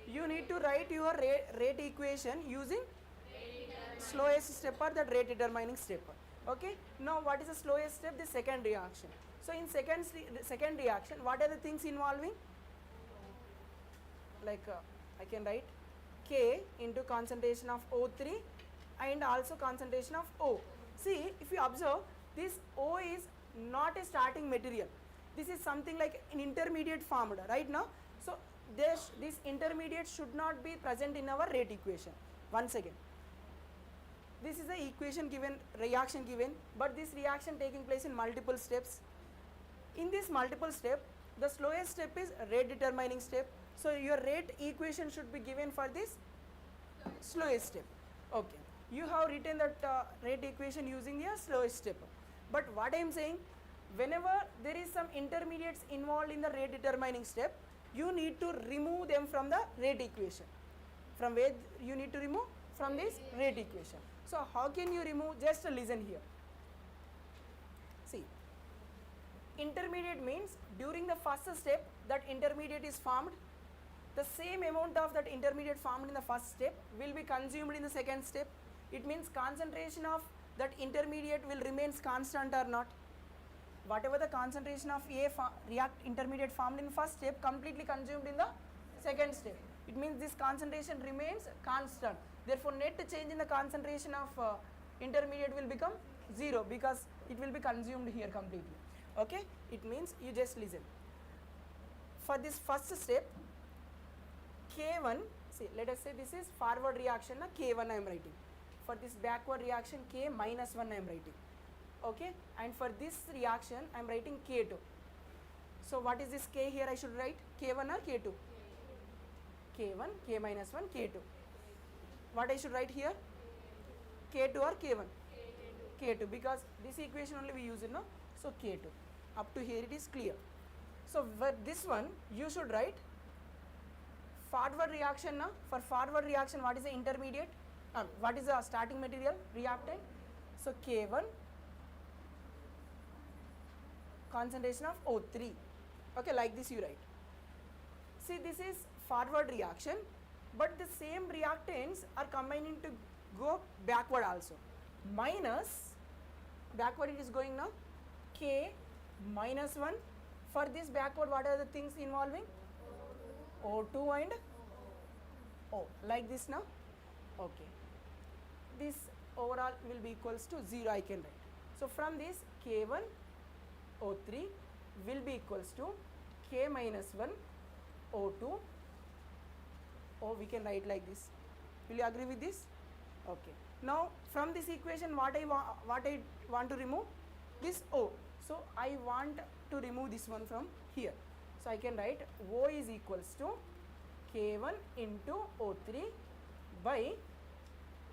You need to write your rate equation using slowest step or that rate determining step. Okay? Now what is the slowest step? The second reaction. So in second reaction, what are the things involving? Like I can write K into concentration of O3 and also concentration of O. See, if you observe, this O is not a starting material. This is something like an intermediate formed right now. So this intermediate should not be present in our rate equation. Once again, this is the equation given, reaction given, but this reaction taking place in multiple steps. In this multiple step, the slowest step is rate determining step. So your rate equation should be given for this slowest step. Okay, you have written that rate equation using your slowest step. But what I am saying, whenever there is some intermediates involved in the rate determining step, you need to remove them from the rate equation. From where you need to remove? From this rate equation. So how can you remove? Just listen here. See, intermediate means during the first step that intermediate is formed, the same amount of that intermediate formed in the first step will be consumed in the second step. It means concentration of that intermediate will remains constant or not. Whatever the concentration of intermediate formed in the first step completely consumed in the second step. It means this concentration remains constant. Therefore, net change in the concentration of intermediate will become 0 because it will be consumed here completely. Okay? It means you just listen. For this first step, K1, see, let us say this is forward reaction, K1 I am writing. For this backward reaction, K minus 1 I am writing. Okay, and for this reaction I am writing K2. So what is this K here? I should write K1 or K2? K1, K minus 1, K2. What I should write here? K2 or K1? K2, because this equation only we use it, no? So K2. Up to here it is clear. So for this one you should write forward reaction. No? For forward reaction, what is the intermediate? What is the starting material? Reactant. So K1 concentration of O3. Okay, like this you write. See, this is forward reaction, but the same reactants are combining to go backward also. Minus, backward it is going now, K minus 1. For this backward, what are the things involving? O2 and O, like this now. Okay. This overall will be equals to 0 I can write. So from this K1 O3 will be equals to K minus 1 O2 O, we can write like this. Will you agree with this? Okay. Now from this equation what I want to remove? this O. So I want to remove this one from here. So I can write O is equals to K1 into O3 by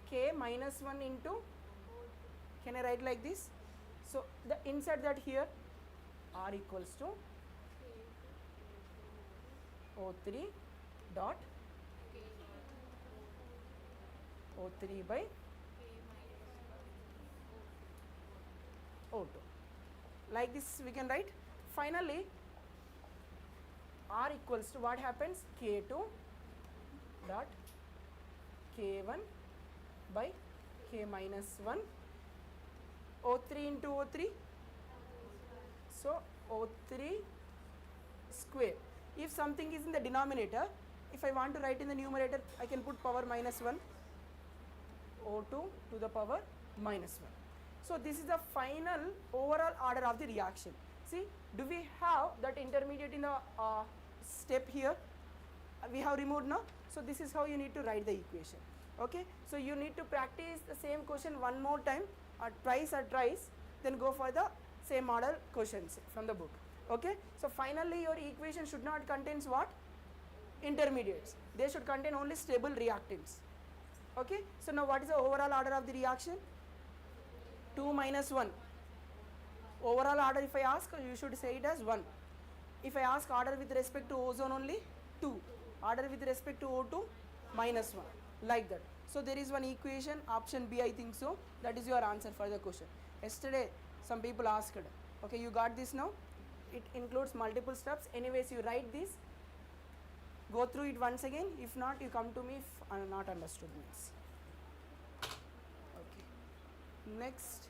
K minus 1 into, can I write like this? So the insert that here, R equals to O3 dot O3 by O2. Like this we can write. Finally, R equals to what happens? K2 dot K1 by K minus 1 O3 into O3. So O3 square. If something is in the denominator, if I want to write in the numerator, I can put power minus 1, O2 to the power minus 1. So this is the final overall order of the reaction. See, do we have that intermediate in the step here? We have removed now. So this is how you need to write the equation. Okay, so you need to practice the same question one more time, or twice, then go for the same model questions from the book. Okay, so finally your equation should not contain what? Intermediates. They should contain only stable reactants. Okay, so now what is the overall order of the reaction? 2 minus 1. Overall order, if I ask, you should say it as 1. If I ask order with respect to ozone only, 2. Order with respect to O2, minus 1. Like that. So there is one equation, option B, I think so. That is your answer for the question. Yesterday, some people asked. Okay, you got this now? It includes multiple steps. Anyways, you write this. Go through it once again. If not, you come to me if I am not understood means. Okay. Next.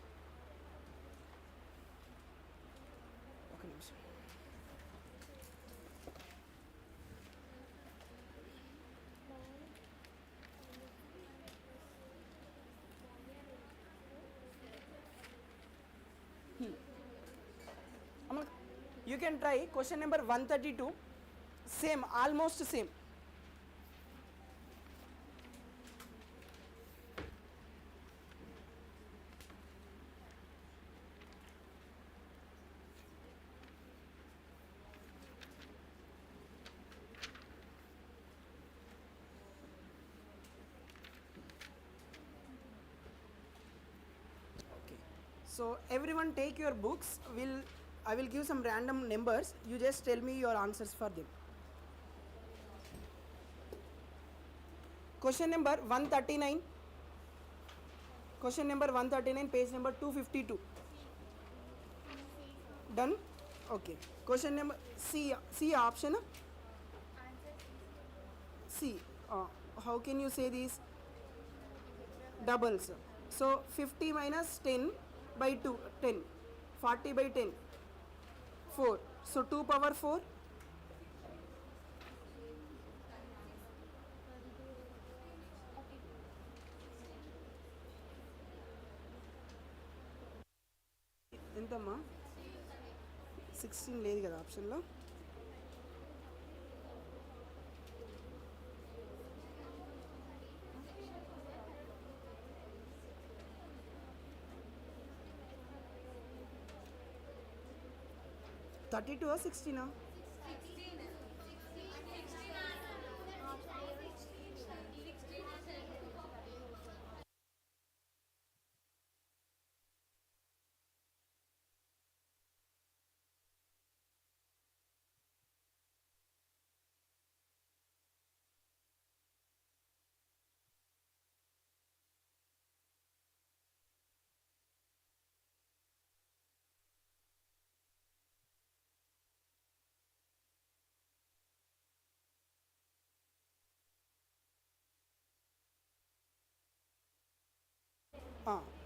Okay, you can try question number 132. Same, almost same. Okay. So everyone take your books. I will give some random numbers. You just tell me your answers for them. Question number 139. Question number 139, page number 252. Done? Okay. Question number C option. C. How can you say these? Doubles. So 50 minus 10 by 2, 10. 40 by 10, 4. So 2 power 4. ఎంతమ్మా 16 లేదు కదా ఆప్షన్లో. $32 or $16?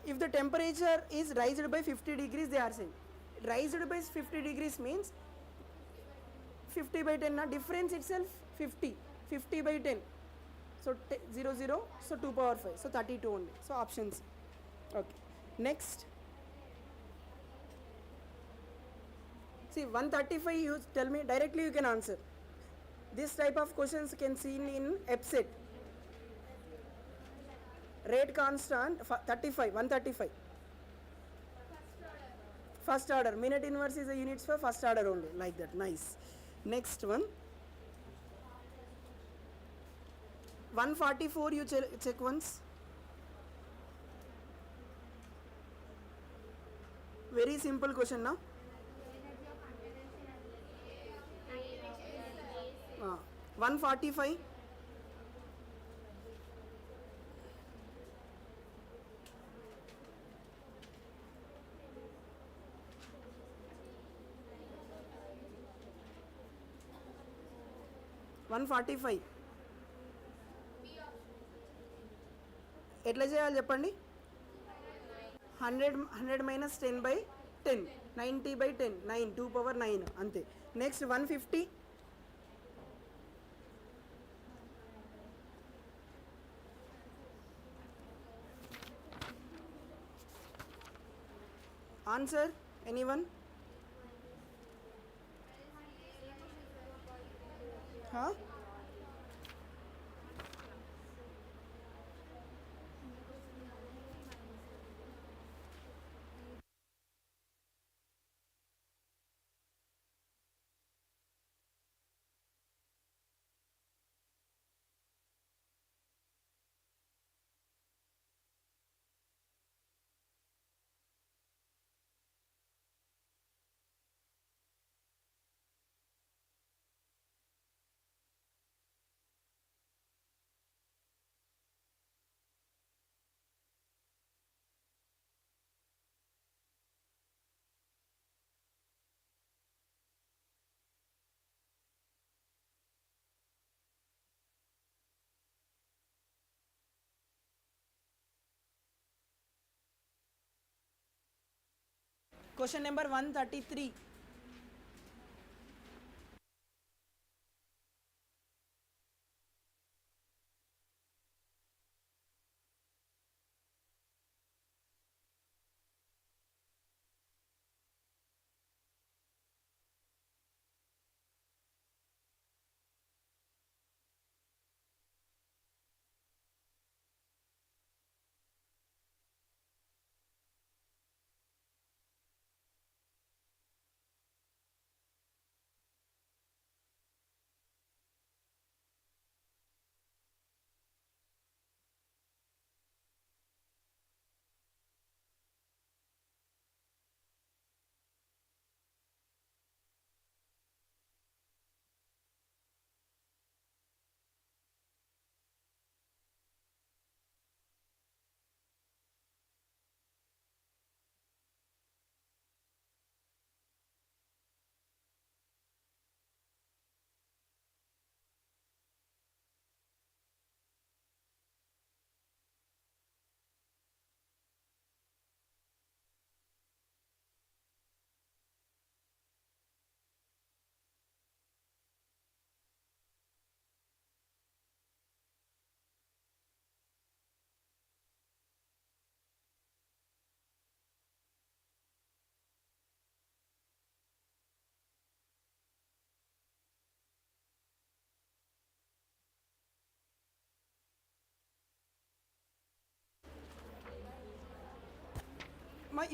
If the temperature is raised by 50 degrees, they are saying. Raised by 50 degrees means 50 by 10, difference itself 50. 50 by 10. So 0, 0, so 2 power 5. So 32 only. So options. Okay. Next. See, 135, you tell me, directly you can answer. This type of questions can seen in EAPCET. Rate constant 35, 135. First order. Minute inverse is a units for first order only. Like that. Nice. Next one. 144 you check once. Very simple question now. 145. 145 ఎట్లా చేయాలి చెప్పండి 100 minus 10 by 10 90 by 10 9 2 power 9 అంతే next 150 answer anyone Question number 133.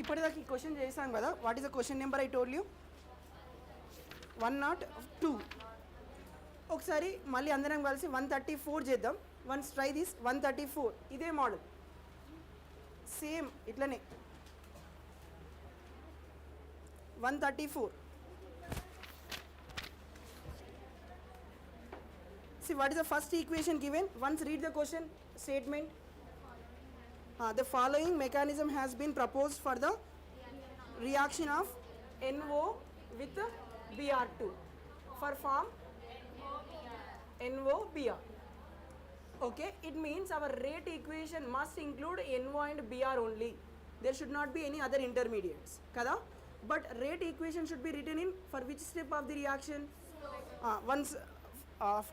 ఇప్పటిదాకా ఈ question చేసాం కదా what is the question number I told you 102 ఒకసారి మళ్ళీ అందరం కలిసి 134 చేద్దాం వన్స్ ట్రై దిస్ 134 ఇదే మోడల్ సేమ్ ఇట్లనే 134 see what is the first equation given once read the question statement the following mechanism has been proposed for the reaction of NO with Br2 for form NOBr. Okay, it means our rate equation must include NO and Br only. There should not be any other intermediates. Kada? But rate equation should be written in for which step of the reaction? Once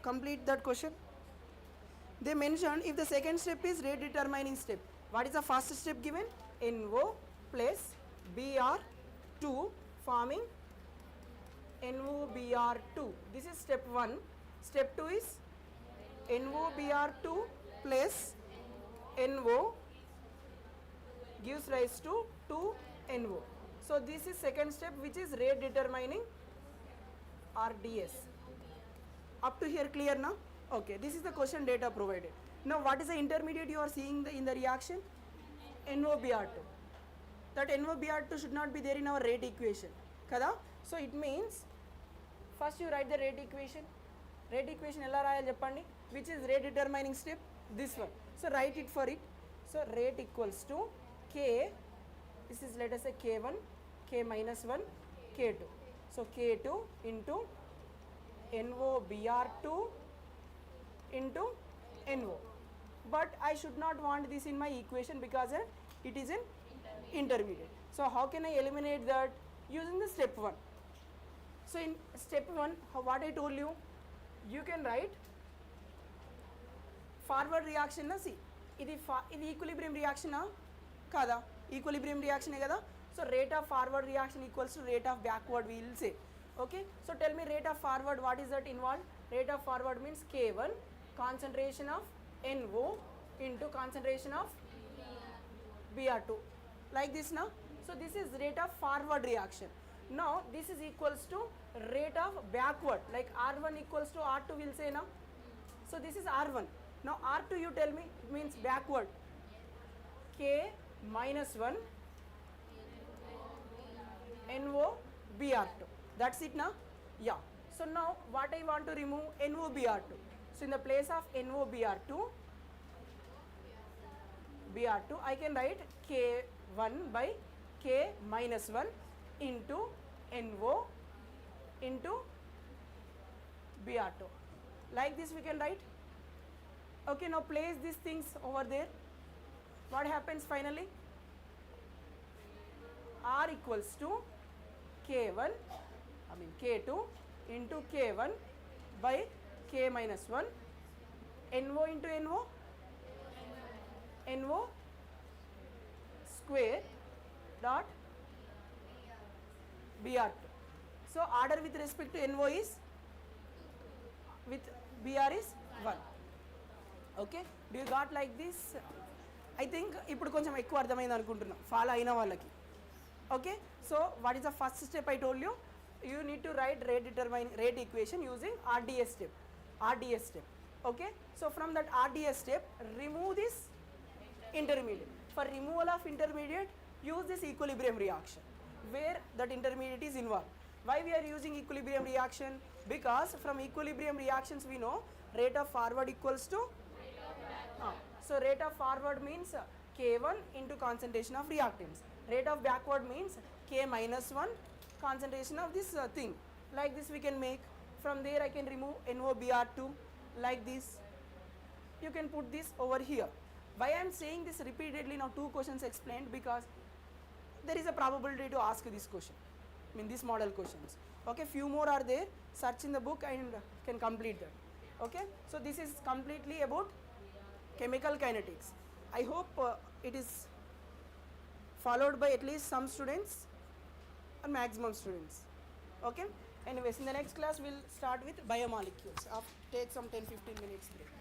complete that question. They mentioned if the second step is rate determining step. What is the first step given? NO plus Br2 forming NOBr2. This is step 1. Step 2 is NOBr2 plus NO gives rise to 2NO. So this is second step, which is rate determining RDS. Up to here clear now? Okay, this is the question data provided. Now what is the intermediate you are seeing in the reaction? NOBr2. That NOBr2 should not be there in our rate equation. Kada? So it means first you write the rate equation. Rate equation ella rayali cheppandi, which is rate determining step, this one. So write it for it. So rate equals to K, this is let us say K1, K minus 1, K2. So K2 into NOBr2 into NO. But I should not want this in my equation because it is an intermediate. So how can I eliminate that? Using the step 1. So in step 1, what I told you, you can write forward reaction na, see, ఇది equilibrium reaction na kada, equilibrium reaction e kada. So rate of forward reaction equals to rate of backward, we will say. Okay, so tell me rate of forward, what is that involved? Rate of forward means K1 concentration of NO into concentration of Br2, like this now. So this is rate of forward reaction. Now this is equals to rate of backward, like R1 equals to R2, we'll say now. So this is R1. Now R2 you tell me, it means backward, K minus 1 NO Br2. That's it now? Yeah. So now what I want to remove? NO Br2. So in the place of NO Br2, I can write K1 by K minus 1 into NO into Br2. Like this we can write. Okay, now place these things over there. What happens finally? R equals to K1, K2 into K1 by K minus 1, NO into NO square dot Br2. So order with respect to NO is, with Br is 1. Okay, do you got like this? I think ఇప్పుడు కొంచెం ఎక్కువ అర్థమైంది అనుకుంటున్నా follow అయిన వాళ్ళకి. Okay, so what is the first step I told you? You need to write rate equation using RDS step. Okay, so from that RDS step, remove this intermediate. For removal of intermediate, use this equilibrium reaction where that intermediate is involved. Why we are using equilibrium reaction? Because from equilibrium reactions we know rate of forward equals to so rate of forward means K1 into concentration of reactants. Rate of backward means K minus 1 concentration of this thing. Like this we can make. From there I can remove NOBr2 like this. You can put this over here. Why I am saying this repeatedly, now 2 questions explained, because there is a probability to ask this question. I mean these model questions. Okay, few more are there. Search in the book and can complete that. Okay, so this is completely about chemical kinetics. I hope it is followed by at least some students or maximum students. Okay, anyways, in the next class we'll start with biomolecules. Take some 10-15 minutes break.